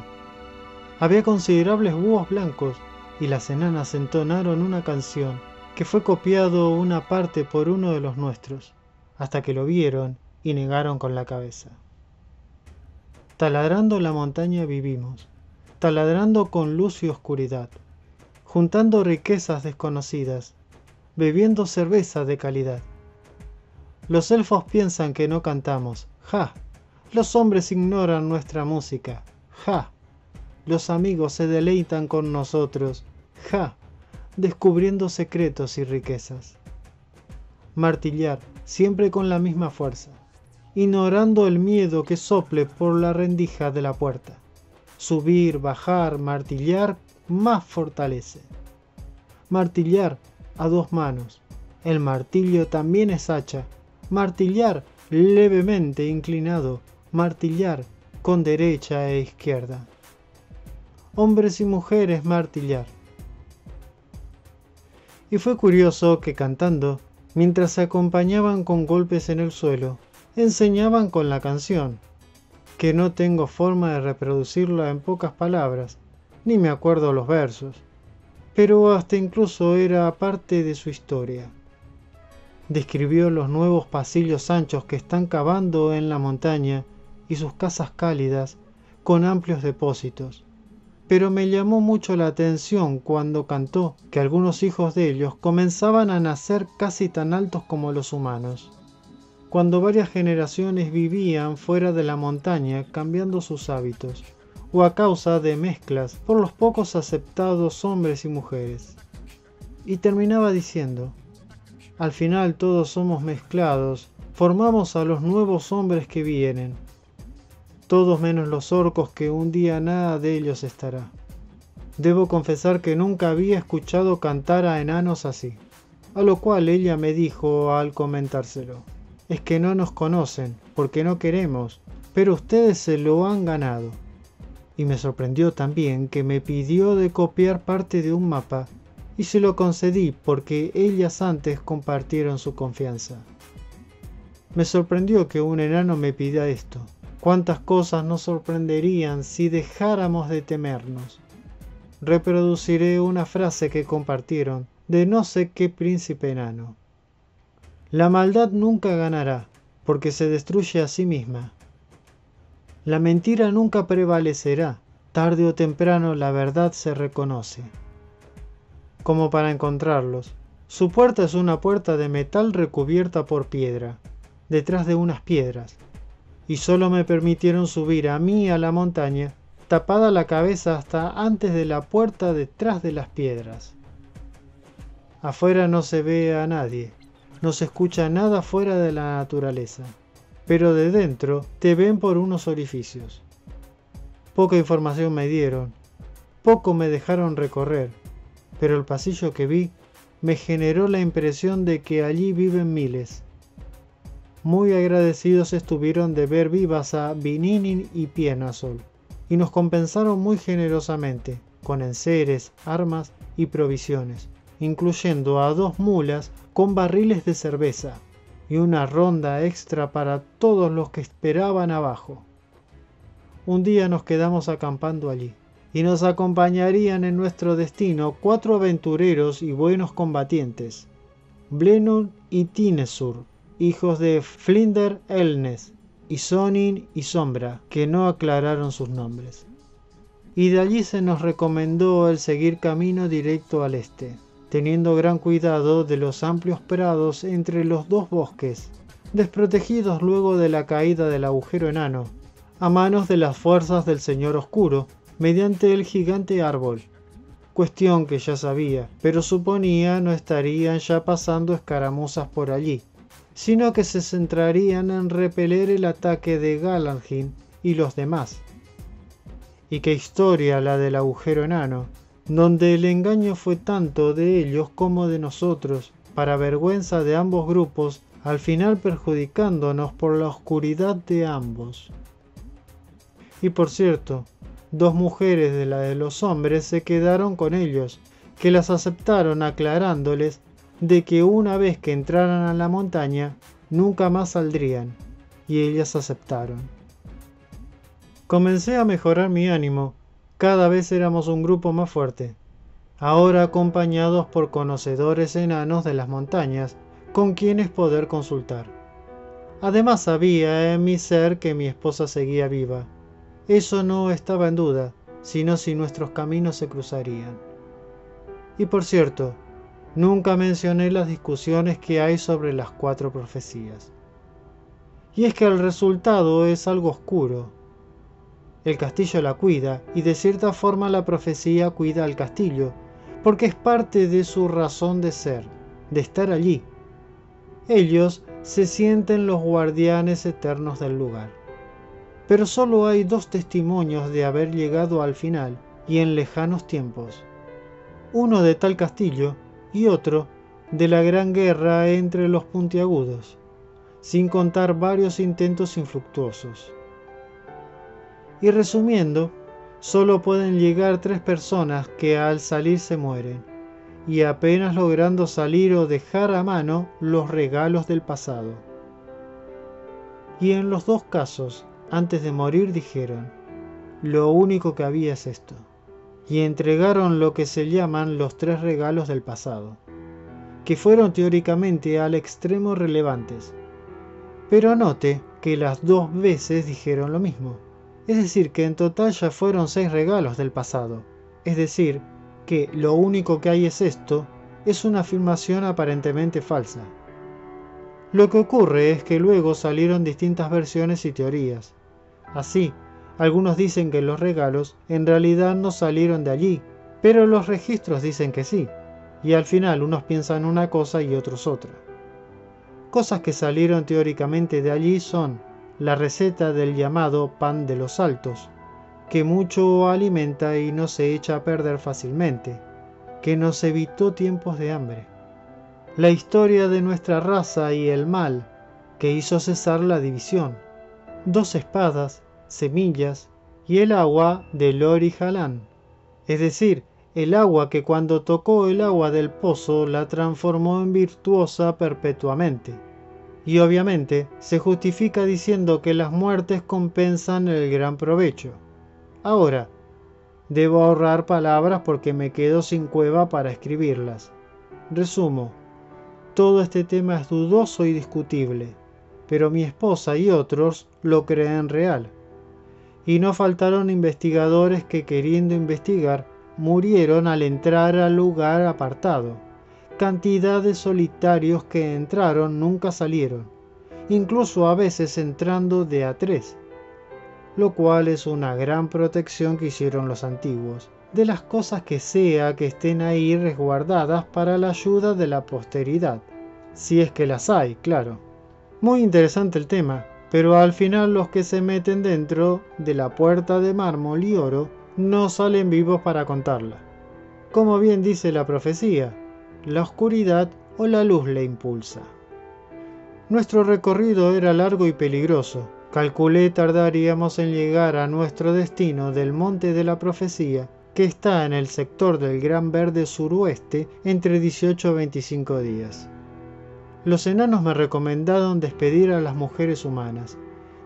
Había considerables búhos blancos, y las enanas entonaron una canción, que fue copiado una parte por uno de los nuestros, hasta que lo vieron y negaron con la cabeza. Taladrando la montaña vivimos, taladrando con luz y oscuridad, juntando riquezas desconocidas, bebiendo cerveza de calidad. Los elfos piensan que no cantamos, ¡ja! Los hombres ignoran nuestra música, ¡ja! Los amigos se deleitan con nosotros, ¡ja! Descubriendo secretos y riquezas. Martillar, siempre con la misma fuerza, ignorando el miedo que sople por la rendija de la puerta. Subir, bajar, martillar, más fortalece. Martillar a 2 manos. El martillo también es hacha. Martillar levemente inclinado. Martillar con derecha e izquierda. Hombres y mujeres martillar. Y fue curioso que cantando, mientras se acompañaban con golpes en el suelo, enseñaban con la canción, que no tengo forma de reproducirla en pocas palabras, ni me acuerdo los versos, pero hasta incluso era parte de su historia. Describió los nuevos pasillos anchos que están cavando en la montaña y sus casas cálidas con amplios depósitos, pero me llamó mucho la atención cuando cantó que algunos hijos de ellos comenzaban a nacer casi tan altos como los humanos, cuando varias generaciones vivían fuera de la montaña cambiando sus hábitos, o a causa de mezclas por los pocos aceptados hombres y mujeres. Y terminaba diciendo, al final todos somos mezclados, formamos a los nuevos hombres que vienen, todos menos los orcos que un día nada de ellos estará. Debo confesar que nunca había escuchado cantar a enanos así, a lo cual ella me dijo al comentárselo. Es que no nos conocen, porque no queremos, pero ustedes se lo han ganado. Y me sorprendió también que me pidió de copiar parte de un mapa, y se lo concedí porque ellas antes compartieron su confianza. Me sorprendió que un enano me pida esto. Cuántas cosas nos sorprenderían si dejáramos de temernos. Reproduciré una frase que compartieron de no sé qué príncipe enano. La maldad nunca ganará, porque se destruye a sí misma. La mentira nunca prevalecerá, tarde o temprano la verdad se reconoce. Como para encontrarlos, su puerta es una puerta de metal recubierta por piedra, detrás de unas piedras, y solo me permitieron subir a mí a la montaña, tapada la cabeza hasta antes de la puerta detrás de las piedras. Afuera no se ve a nadie, no se escucha nada fuera de la naturaleza, pero de dentro te ven por unos orificios. Poca información me dieron, poco me dejaron recorrer, pero el pasillo que vi me generó la impresión de que allí viven miles. Muy agradecidos estuvieron de ver vivas a Vininin y Pienasol, y nos compensaron muy generosamente, con enseres, armas y provisiones, incluyendo a 2 mulas con barriles de cerveza, y una ronda extra para todos los que esperaban abajo. Un día nos quedamos acampando allí, y nos acompañarían en nuestro destino 4 aventureros y buenos combatientes, Blenun y Tinesur, hijos de Flinder Elnes, y Sonin y Sombra, que no aclararon sus nombres. Y de allí se nos recomendó el seguir camino directo al este, teniendo gran cuidado de los amplios prados entre los 2 bosques, desprotegidos luego de la caída del agujero enano, a manos de las fuerzas del Señor Oscuro, mediante el gigante árbol, cuestión que ya sabía, pero suponía no estarían ya pasando escaramuzas por allí, sino que se centrarían en repeler el ataque de Galadhim y los demás. Y qué historia la del agujero enano, donde el engaño fue tanto de ellos como de nosotros, para vergüenza de ambos grupos, al final perjudicándonos por la oscuridad de ambos. Y por cierto, 2 mujeres de la de los hombres se quedaron con ellos, que las aceptaron aclarándoles de que una vez que entraran a la montaña, nunca más saldrían, y ellas aceptaron. Comencé a mejorar mi ánimo, cada vez éramos un grupo más fuerte, ahora acompañados por conocedores enanos de las montañas, con quienes poder consultar. Además sabía en mi ser que mi esposa seguía viva. Eso no estaba en duda, sino si nuestros caminos se cruzarían. Y por cierto, nunca mencioné las discusiones que hay sobre las 4 profecías. Y es que el resultado es algo oscuro. El castillo la cuida, y de cierta forma la profecía cuida al castillo, porque es parte de su razón de ser, de estar allí. Ellos se sienten los guardianes eternos del lugar. Pero solo hay 2 testimonios de haber llegado al final, y en lejanos tiempos. Uno de tal castillo, y otro de la gran guerra entre los puntiagudos, sin contar varios intentos infructuosos. Y resumiendo, solo pueden llegar 3 personas que al salir se mueren, y apenas logrando salir o dejar a mano los regalos del pasado. Y en los 2 casos, antes de morir dijeron, lo único que había es esto, y entregaron lo que se llaman los 3 regalos del pasado, que fueron teóricamente al extremo relevantes. Pero note que las 2 veces dijeron lo mismo, es decir que en total ya fueron 6 regalos del pasado, es decir que lo único que hay es esto, es una afirmación aparentemente falsa. Lo que ocurre es que luego salieron distintas versiones y teorías. Así, algunos dicen que los regalos en realidad no salieron de allí, pero los registros dicen que sí, y al final unos piensan una cosa y otros otra. Cosas que salieron teóricamente de allí son la receta del llamado pan de los altos, que mucho alimenta y no se echa a perder fácilmente, que nos evitó tiempos de hambre. La historia de nuestra raza y el mal, que hizo cesar la división. 2 espadas, semillas y el agua de Lori Halan, es decir, el agua que cuando tocó el agua del pozo la transformó en virtuosa perpetuamente. Y obviamente se justifica diciendo que las muertes compensan el gran provecho. Ahora, debo ahorrar palabras porque me quedo sin cueva para escribirlas. Resumo, todo este tema es dudoso y discutible, pero mi esposa y otros lo creen real. Y no faltaron investigadores que, queriendo investigar, murieron al entrar al lugar apartado. Cantidad de solitarios que entraron nunca salieron, incluso a veces entrando de a 3, lo cual es una gran protección que hicieron los antiguos, de las cosas que sea que estén ahí resguardadas para la ayuda de la posteridad, si es que las hay, claro. Muy interesante el tema, pero al final los que se meten dentro de la puerta de mármol y oro no salen vivos para contarla. Como bien dice la profecía, la oscuridad o la luz le impulsa. Nuestro recorrido era largo y peligroso. Calculé tardaríamos en llegar a nuestro destino del Monte de la Profecía, que está en el sector del Gran Verde suroeste, entre 18 y 25 días. Los enanos me recomendaron despedir a las mujeres humanas,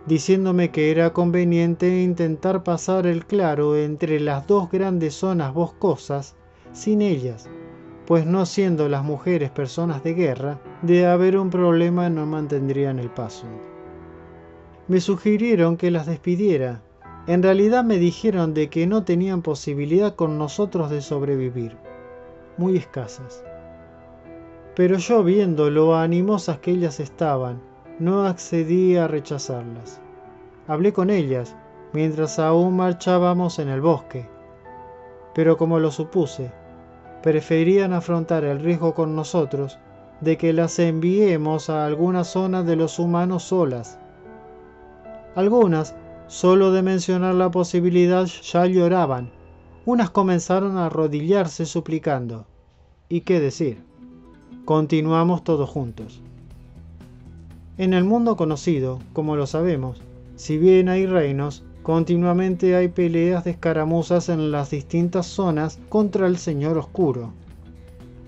diciéndome que era conveniente intentar pasar el claro entre las dos grandes zonas boscosas sin ellas, pues no siendo las mujeres personas de guerra, de haber un problema no mantendrían el paso. Me sugirieron que las despidiera. En realidad me dijeron de que no tenían posibilidad con nosotros de sobrevivir, muy escasas. Pero yo, viendo lo animosas que ellas estaban, no accedí a rechazarlas. Hablé con ellas, mientras aún marchábamos en el bosque, pero como lo supuse, preferían afrontar el riesgo con nosotros de que las enviemos a alguna zona de los humanos solas. Algunas, solo de mencionar la posibilidad, ya lloraban. Unas comenzaron a arrodillarse suplicando. ¿Y qué decir? Continuamos todos juntos. En el mundo conocido, como lo sabemos, si bien hay reinos, continuamente hay peleas de escaramuzas en las distintas zonas contra el Señor Oscuro.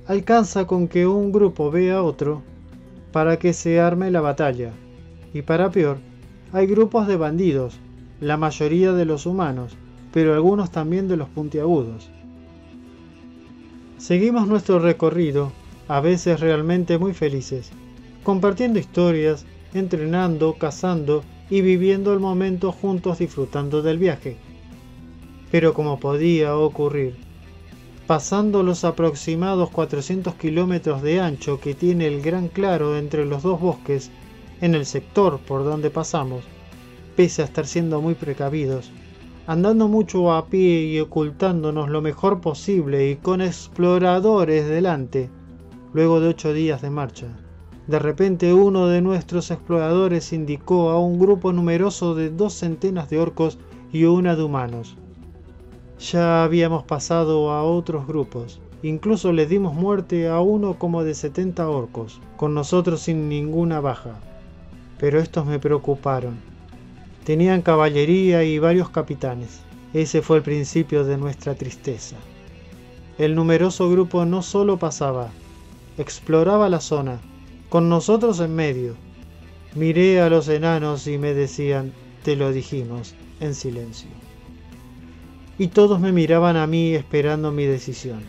Alcanza con que un grupo vea a otro para que se arme la batalla, y para peor, hay grupos de bandidos, la mayoría de los humanos, pero algunos también de los puntiagudos. Seguimos nuestro recorrido, a veces realmente muy felices, compartiendo historias, entrenando, cazando y viviendo el momento juntos disfrutando del viaje. Pero como podía ocurrir, pasando los aproximados 400 kilómetros de ancho que tiene el Gran Claro entre los dos bosques, en el sector por donde pasamos, pese a estar siendo muy precavidos, andando mucho a pie y ocultándonos lo mejor posible y con exploradores delante, luego de 8 días de marcha. De repente uno de nuestros exploradores indicó a un grupo numeroso de 2 centenas de orcos y una de humanos. Ya habíamos pasado a otros grupos, incluso le dimos muerte a uno como de 70 orcos, con nosotros sin ninguna baja. Pero estos me preocuparon. Tenían caballería y varios capitanes. Ese fue el principio de nuestra tristeza. El numeroso grupo no solo pasaba, exploraba la zona, con nosotros en medio. Miré a los enanos y me decían, te lo dijimos, en silencio. Y todos me miraban a mí esperando mi decisión.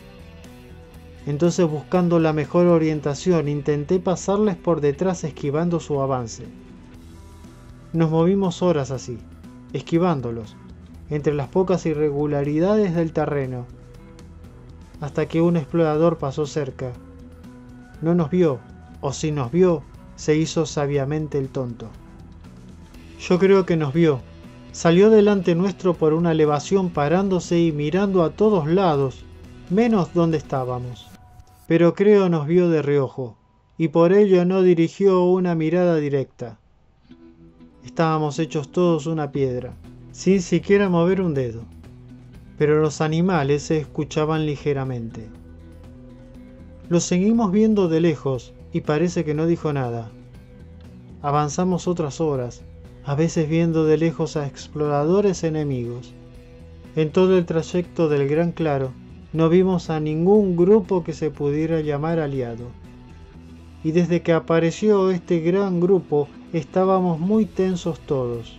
Entonces, buscando la mejor orientación, intenté pasarles por detrás esquivando su avance. Nos movimos horas así, esquivándolos, entre las pocas irregularidades del terreno, hasta que un explorador pasó cerca. No nos vio, o si nos vio, se hizo sabiamente el tonto. Yo creo que nos vio. Salió delante nuestro por una elevación parándose y mirando a todos lados, menos donde estábamos. Pero creo nos vio de reojo, y por ello no dirigió una mirada directa. Estábamos hechos todos una piedra, sin siquiera mover un dedo, pero los animales se escuchaban ligeramente. Los seguimos viendo de lejos y parece que no dijo nada. Avanzamos otras horas, a veces viendo de lejos a exploradores enemigos. En todo el trayecto del Gran Claro no vimos a ningún grupo que se pudiera llamar aliado. Y desde que apareció este gran grupo estábamos muy tensos todos.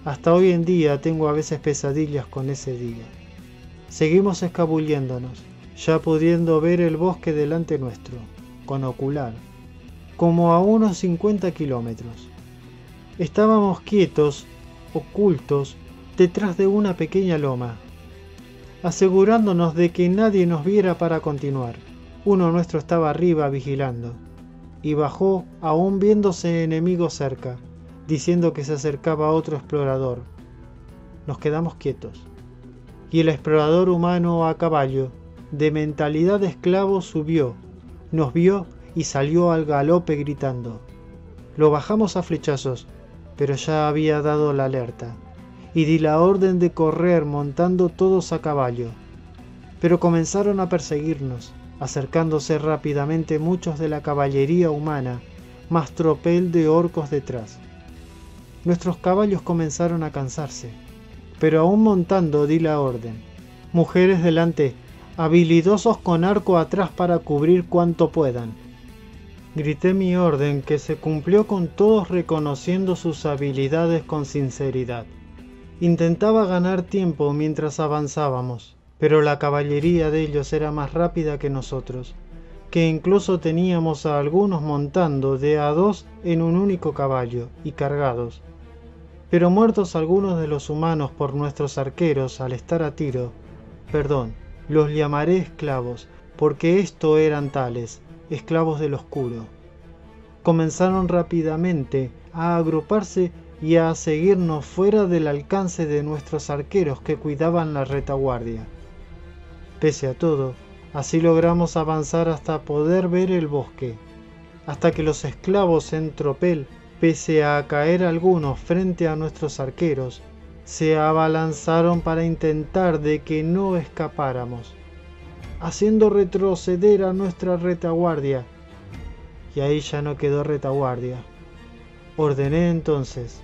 Hasta hoy en día tengo a veces pesadillas con ese día. Seguimos escabulléndonos, ya pudiendo ver el bosque delante nuestro, con ocular, como a unos 50 kilómetros. Estábamos quietos, ocultos, detrás de una pequeña loma, asegurándonos de que nadie nos viera para continuar. Uno nuestro estaba arriba vigilando, y bajó aún viéndose enemigo cerca, diciendo que se acercaba otro explorador. Nos quedamos quietos. y el explorador humano a caballo, de mentalidad de esclavo, subió, nos vio y salió al galope gritando. Lo bajamos a flechazos, pero ya había dado la alerta, y di la orden de correr montando todos a caballo. Pero comenzaron a perseguirnos, acercándose rápidamente muchos de la caballería humana, más tropel de orcos detrás. Nuestros caballos comenzaron a cansarse, pero aún montando di la orden. Mujeres delante, habilidosos con arco atrás para cubrir cuanto puedan. Grité mi orden, que se cumplió con todos reconociendo sus habilidades con sinceridad. Intentaba ganar tiempo mientras avanzábamos, pero la caballería de ellos era más rápida que nosotros, que incluso teníamos a algunos montando de a dos en un único caballo y cargados. Pero muertos algunos de los humanos por nuestros arqueros al estar a tiro, los llamaré esclavos, porque esto eran tales, esclavos del oscuro. Comenzaron rápidamente a agruparse y a seguirnos fuera del alcance de nuestros arqueros que cuidaban la retaguardia. Pese a todo, así logramos avanzar hasta poder ver el bosque, hasta que los esclavos en tropel, pese a caer algunos frente a nuestros arqueros, se abalanzaron para intentar de que no escapáramos, haciendo retroceder a nuestra retaguardia. Y ahí ya no quedó retaguardia. Ordené entonces: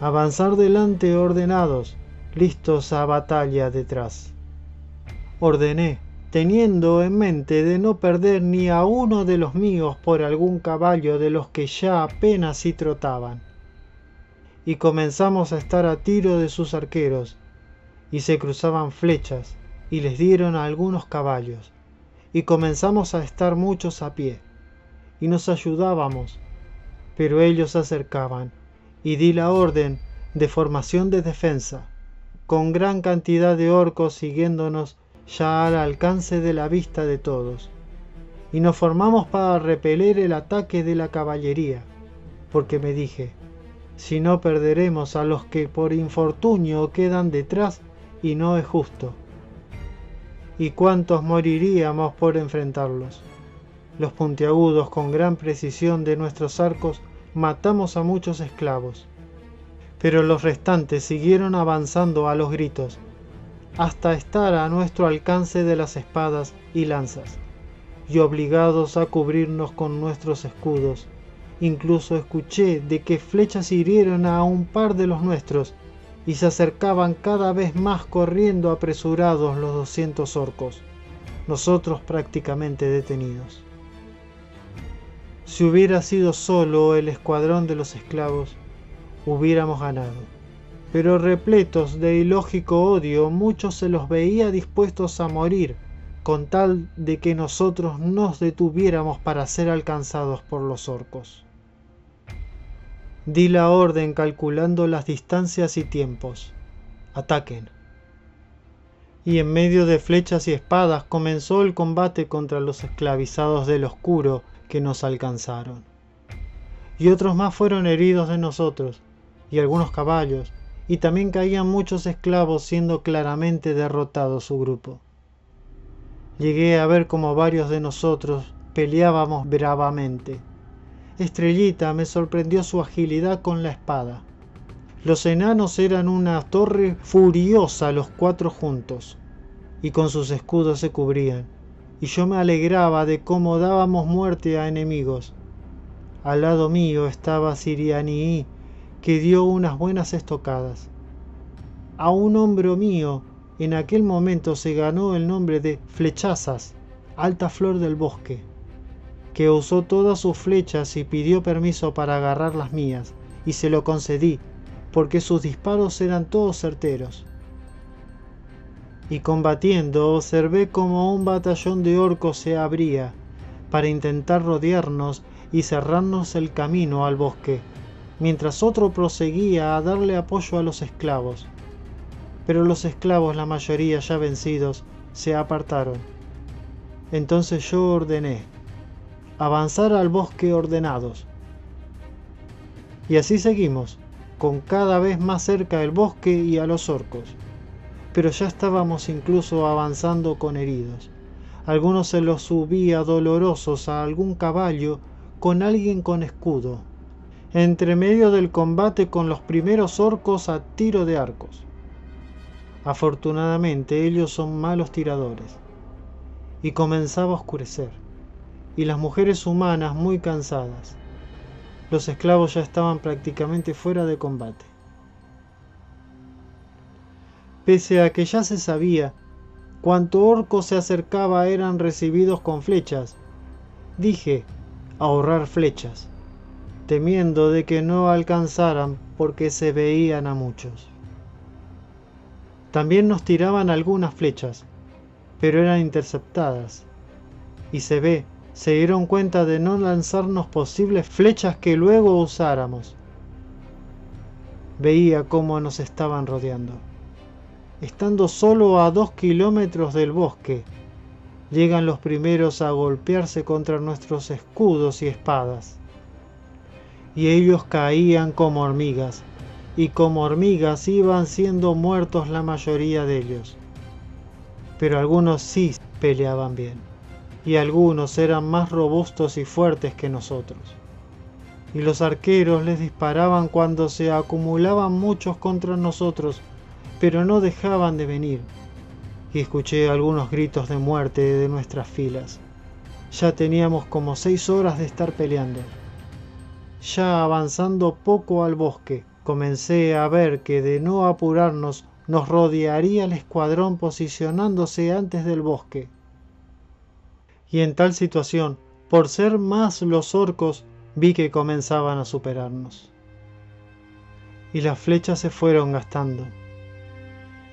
avanzar delante ordenados, listos a batalla detrás. Ordené, teniendo en mente de no perder ni a uno de los míos por algún caballo de los que ya apenas si trotaban. Y comenzamos a estar a tiro de sus arqueros, y se cruzaban flechas, y les dieron a algunos caballos, y comenzamos a estar muchos a pie, y nos ayudábamos, pero ellos se acercaban, y di la orden de formación de defensa, con gran cantidad de orcos siguiéndonos ya al alcance de la vista de todos, y nos formamos para repeler el ataque de la caballería, porque me dije: si no, perderemos a los que por infortunio quedan detrás, y no es justo. ¿Y cuántos moriríamos por enfrentarlos? Los puntiagudos, con gran precisión de nuestros arcos, matamos a muchos esclavos, pero los restantes siguieron avanzando a los gritos, hasta estar a nuestro alcance de las espadas y lanzas, y obligados a cubrirnos con nuestros escudos. Incluso escuché de que flechas hirieron a un par de los nuestros, y se acercaban cada vez más corriendo apresurados los 200 orcos, nosotros prácticamente detenidos. Si hubiera sido solo el escuadrón de los esclavos, hubiéramos ganado. Pero repletos de ilógico odio, muchos se los veía dispuestos a morir, con tal de que nosotros nos detuviéramos para ser alcanzados por los orcos. Di la orden calculando las distancias y tiempos. Ataquen. Y en medio de flechas y espadas comenzó el combate contra los esclavizados del oscuro que nos alcanzaron. Y otros más fueron heridos de nosotros, y algunos caballos, y también caían muchos esclavos, siendo claramente derrotado su grupo. Llegué a ver cómo varios de nosotros peleábamos bravamente. Estrellita me sorprendió su agilidad con la espada. Los enanos eran una torre furiosa los cuatro juntos, y con sus escudos se cubrían, y yo me alegraba de cómo dábamos muerte a enemigos. Al lado mío estaba Sirianii, que dio unas buenas estocadas. A un hombro mío en aquel momento se ganó el nombre de Flechazas, alta flor del bosque, que usó todas sus flechas y pidió permiso para agarrar las mías, y se lo concedí, porque sus disparos eran todos certeros. Y combatiendo observé como un batallón de orcos se abría, para intentar rodearnos y cerrarnos el camino al bosque, mientras otro proseguía a darle apoyo a los esclavos. Pero los esclavos, la mayoría ya vencidos, se apartaron. Entonces yo ordené: avanzar al bosque ordenados. Y así seguimos, con cada vez más cerca el bosque y a los orcos. pero ya estábamos incluso avanzando con heridos. Algunos se los subía dolorosos a algún caballo con alguien con escudo, entre medio del combate con los primeros orcos a tiro de arcos. Afortunadamente ellos son malos tiradores. Y comenzaba a oscurecer, y las mujeres humanas muy cansadas. Los esclavos ya estaban prácticamente fuera de combate. Pese a que ya se sabía, cuanto orco se acercaba eran recibidos con flechas, dije, ahorrar flechas, temiendo de que no alcanzaran porque se veían a muchos. También nos tiraban algunas flechas, pero eran interceptadas, y se dieron cuenta de no lanzarnos posibles flechas que luego usáramos. Veía cómo nos estaban rodeando. Estando solo a 2 kilómetros del bosque, llegan los primeros a golpearse contra nuestros escudos y espadas. Y ellos caían como hormigas, y como hormigas iban siendo muertos la mayoría de ellos. Pero algunos sí peleaban bien, y algunos eran más robustos y fuertes que nosotros. Y los arqueros les disparaban cuando se acumulaban muchos contra nosotros, pero no dejaban de venir. Y escuché algunos gritos de muerte de nuestras filas. Ya teníamos como 6 horas de estar peleando. Ya avanzando poco al bosque, comencé a ver que de no apurarnos nos rodearía el escuadrón posicionándose antes del bosque. Y en tal situación, por ser más los orcos, vi que comenzaban a superarnos. Y las flechas se fueron gastando.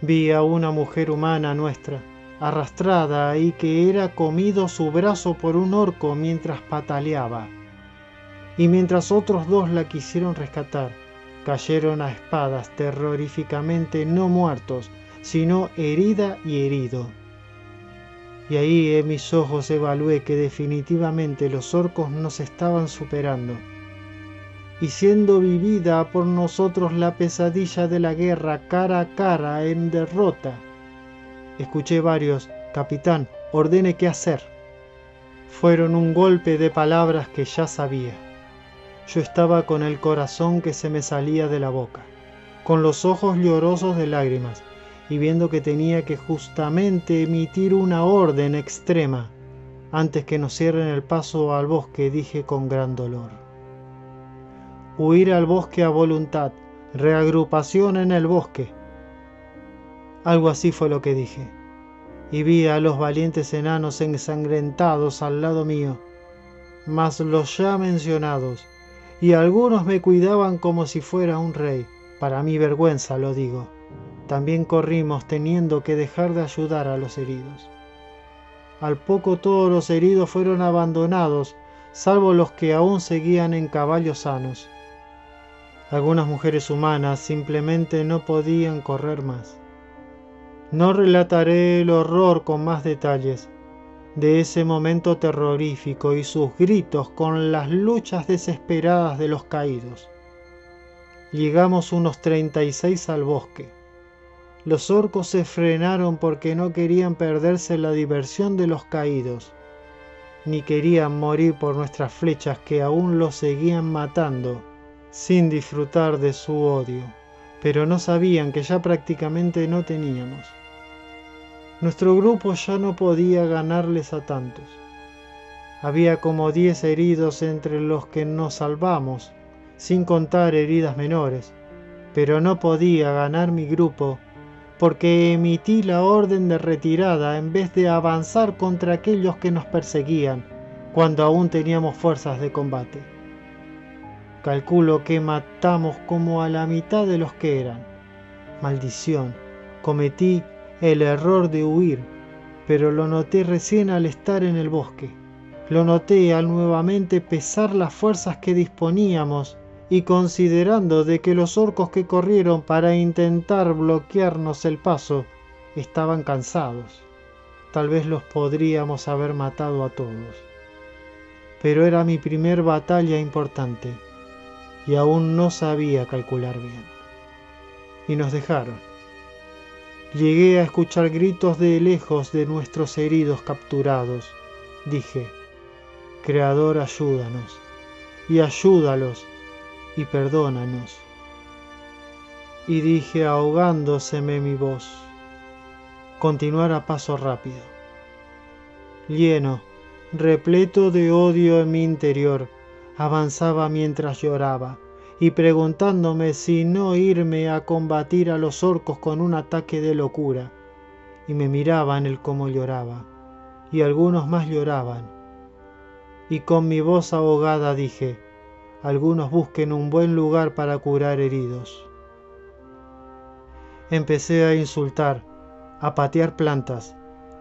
Vi a una mujer humana nuestra, arrastrada y que era comido su brazo por un orco mientras pataleaba. Y mientras otros 2 la quisieron rescatar, cayeron a espadas terroríficamente no muertos, sino herida y herido. Y ahí en mis ojos evalué que definitivamente los orcos nos estaban superando. Y siendo vivida por nosotros la pesadilla de la guerra cara a cara en derrota, escuché varios, capitán, ordene qué hacer. Fueron un golpe de palabras que ya sabía. Yo estaba con el corazón que se me salía de la boca, con los ojos llorosos de lágrimas, y viendo que tenía que justamente emitir una orden extrema. Antes que nos cierren el paso al bosque, dije con gran dolor: huir al bosque a voluntad, reagrupación en el bosque. Algo así fue lo que dije, y vi a los valientes enanos ensangrentados al lado mío, mas los ya mencionados, y algunos me cuidaban como si fuera un rey. Para mi vergüenza lo digo. También corrimos teniendo que dejar de ayudar a los heridos. Al poco todos los heridos fueron abandonados, salvo los que aún seguían en caballos sanos. Algunas mujeres humanas simplemente no podían correr más. No relataré el horror con más detalles de ese momento terrorífico y sus gritos con las luchas desesperadas de los caídos. Llegamos unos 36 al bosque. Los orcos se frenaron porque no querían perderse la diversión de los caídos, ni querían morir por nuestras flechas que aún los seguían matando, sin disfrutar de su odio, pero no sabían que ya prácticamente no teníamos. Nuestro grupo ya no podía ganarles a tantos. Había como 10 heridos entre los que nos salvamos, sin contar heridas menores, pero no podía ganar mi grupo porque emití la orden de retirada en vez de avanzar contra aquellos que nos perseguían cuando aún teníamos fuerzas de combate. Calculo que matamos como a la mitad de los que eran. Maldición, cometí el error de huir, pero lo noté recién al estar en el bosque. Lo noté al nuevamente pesar las fuerzas que disponíamos y considerando de que los orcos que corrieron para intentar bloquearnos el paso estaban cansados. Tal vez los podríamos haber matado a todos. Pero era mi primer batalla importante y aún no sabía calcular bien. Y nos dejaron. Llegué a escuchar gritos de lejos de nuestros heridos capturados. Dije, Creador, ayúdanos, y ayúdalos, y perdónanos. Y dije ahogándoseme mi voz, continuar a paso rápido. Lleno, repleto de odio en mi interior, avanzaba mientras lloraba, y preguntándome si no irme a combatir a los orcos con un ataque de locura. Y me miraban el cómo lloraba, y algunos más lloraban. Y con mi voz ahogada dije, algunos busquen un buen lugar para curar heridos. Empecé a insultar, a patear plantas.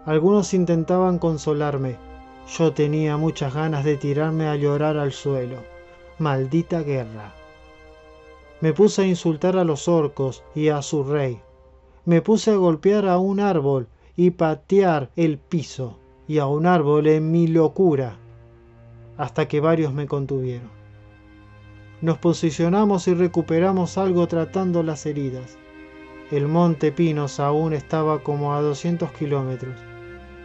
Algunos intentaban consolarme. Yo tenía muchas ganas de tirarme a llorar al suelo. Maldita guerra. Me puse a insultar a los orcos y a su rey. Me puse a golpear a un árbol y patear el piso, y a un árbol en mi locura, hasta que varios me contuvieron. Nos posicionamos y recuperamos algo tratando las heridas. El monte Pinos aún estaba como a 200 kilómetros,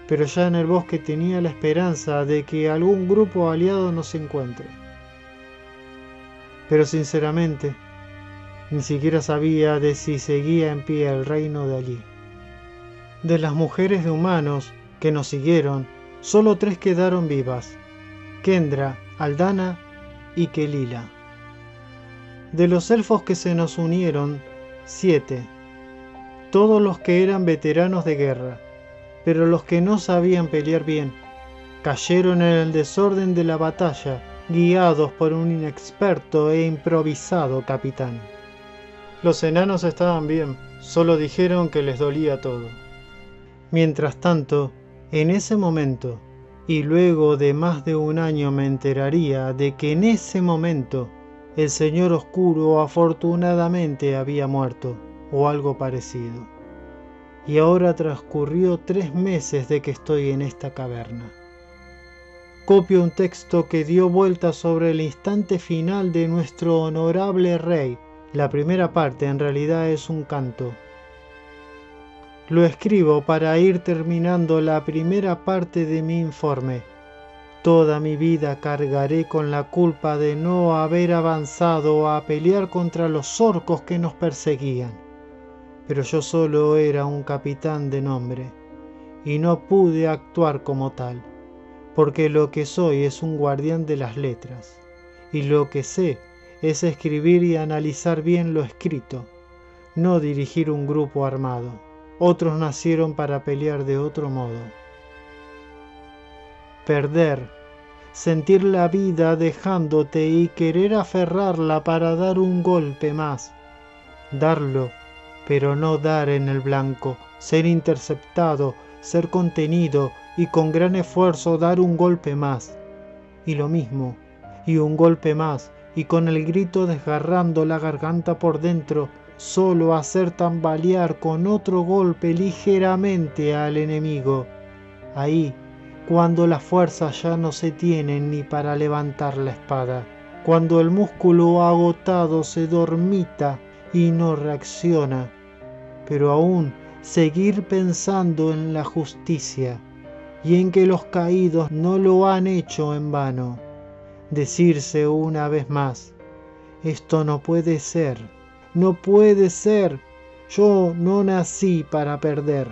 pero ya en el bosque tenía la esperanza de que algún grupo aliado nos encuentre. Pero sinceramente, ni siquiera sabía de si seguía en pie el reino de allí. De las mujeres de humanos que nos siguieron, solo 3 quedaron vivas: Kendra, Aldana y Kelila. De los elfos que se nos unieron, 7. Todos los que eran veteranos de guerra, pero los que no sabían pelear bien, cayeron en el desorden de la batalla, guiados por un inexperto e improvisado capitán. Los enanos estaban bien, solo dijeron que les dolía todo. Mientras tanto, en ese momento, y luego de más de un año me enteraría de que en ese momento el Señor Oscuro afortunadamente había muerto, o algo parecido. Y ahora transcurrió 3 meses de que estoy en esta caverna. Copio un texto que dio vuelta sobre el instante final de nuestro honorable rey. La primera parte en realidad es un canto. Lo escribo para ir terminando la primera parte de mi informe. Toda mi vida cargaré con la culpa de no haber avanzado a pelear contra los orcos que nos perseguían. Pero yo solo era un capitán de nombre, y no pude actuar como tal, porque lo que soy es un guardián de las letras, y lo que sé es escribir y analizar bien lo escrito, no dirigir un grupo armado. Otros nacieron para pelear de otro modo. Perder, sentir la vida dejándote y querer aferrarla para dar un golpe más. Darlo, pero no dar en el blanco, ser interceptado, ser contenido y con gran esfuerzo dar un golpe más. Y lo mismo, y un golpe más, y con el grito desgarrando la garganta por dentro, solo hacer tambalear con otro golpe ligeramente al enemigo. Ahí, cuando las fuerzas ya no se tienen ni para levantar la espada, cuando el músculo agotado se dormita y no reacciona, pero aún seguir pensando en la justicia y en que los caídos no lo han hecho en vano. Decirse una vez más, esto no puede ser, no puede ser, yo no nací para perder.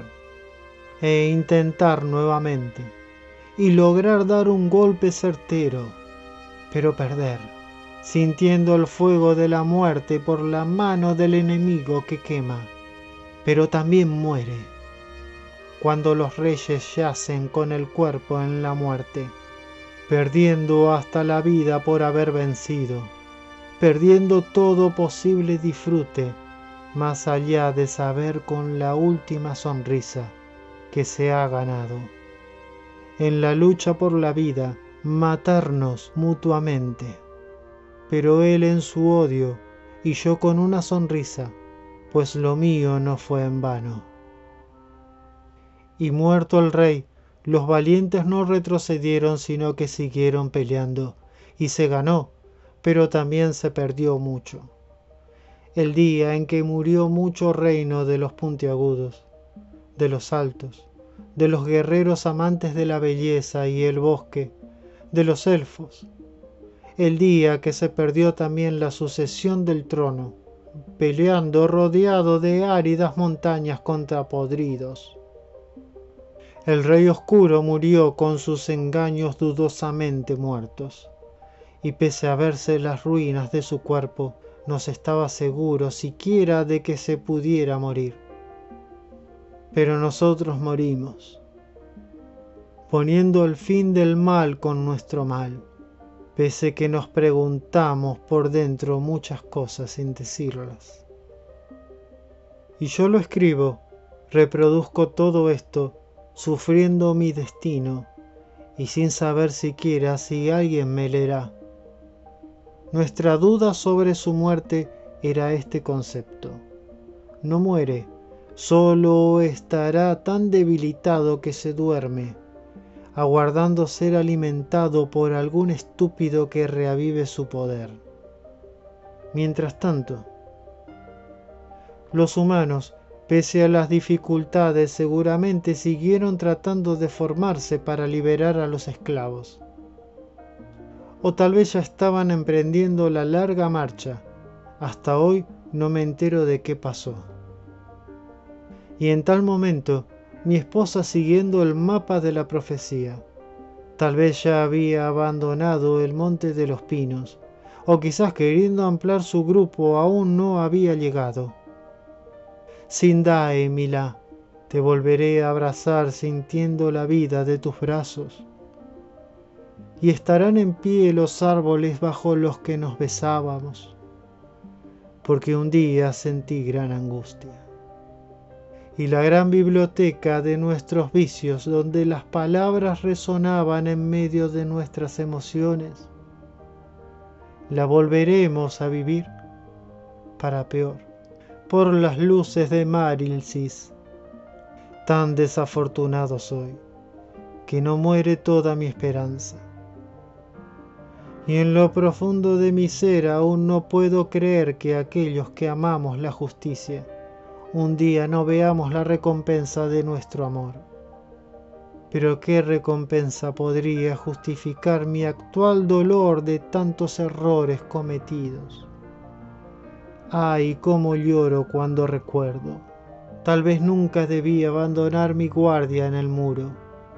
E intentar nuevamente, y lograr dar un golpe certero, pero perder, sintiendo el fuego de la muerte por la mano del enemigo que quema, pero también muere, cuando los reyes yacen con el cuerpo en la muerte, perdiendo hasta la vida por haber vencido, perdiendo todo posible disfrute, más allá de saber con la última sonrisa que se ha ganado. En la lucha por la vida, matarnos mutuamente, pero él en su odio y yo con una sonrisa, pues lo mío no fue en vano. Y muerto el rey, los valientes no retrocedieron sino que siguieron peleando, y se ganó, pero también se perdió mucho. El día en que murió mucho reino de los puntiagudos, de los altos, de los guerreros amantes de la belleza y el bosque, de los elfos, el día que se perdió también la sucesión del trono, peleando rodeado de áridas montañas contra podridos. El rey oscuro murió con sus engaños dudosamente muertos, y pese a verse las ruinas de su cuerpo, no se estaba seguro siquiera de que se pudiera morir. Pero nosotros morimos, poniendo el fin del mal con nuestro mal, pese que nos preguntamos por dentro muchas cosas sin decirlas. Y yo lo escribo, reproduzco todo esto, sufriendo mi destino, y sin saber siquiera si alguien me leerá. Nuestra duda sobre su muerte era este concepto: no muere, solo estará tan debilitado que se duerme, aguardando ser alimentado por algún estúpido que reavive su poder. Mientras tanto, los humanos, pese a las dificultades, seguramente siguieron tratando de formarse para liberar a los esclavos. O tal vez ya estaban emprendiendo la larga marcha. Hasta hoy no me entero de qué pasó. Y en tal momento, mi esposa, siguiendo el mapa de la profecía, tal vez ya había abandonado el Monte de los Pinos, o quizás queriendo ampliar su grupo aún no había llegado. Sindae, Milá, te volveré a abrazar sintiendo la vida de tus brazos. Y estarán en pie los árboles bajo los que nos besábamos, porque un día sentí gran angustia. Y la gran biblioteca de nuestros vicios, donde las palabras resonaban en medio de nuestras emociones, la volveremos a vivir para peor, por las luces de Marilcis. Tan desafortunado soy, que no muere toda mi esperanza. Y en lo profundo de mi ser aún no puedo creer que aquellos que amamos la justicia, un día no veamos la recompensa de nuestro amor. Pero ¿qué recompensa podría justificar mi actual dolor de tantos errores cometidos? ¡Ay, cómo lloro cuando recuerdo! Tal vez nunca debí abandonar mi guardia en el muro,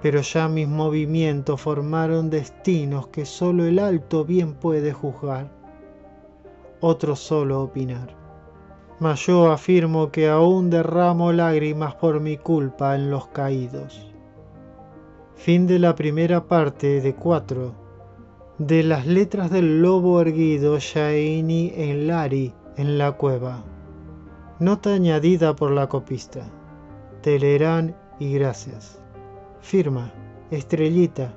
pero ya mis movimientos formaron destinos que solo el alto bien puede juzgar, otro solo opinar. Mas yo afirmo que aún derramo lágrimas por mi culpa en los caídos. Fin de la primera parte de 4 de las letras del lobo erguido Shaini en Lari en la cueva. Nota añadida por la copista. Te leerán y gracias. Firma, Estrellita,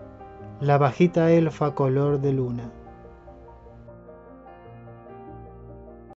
la bajita elfa color de luna.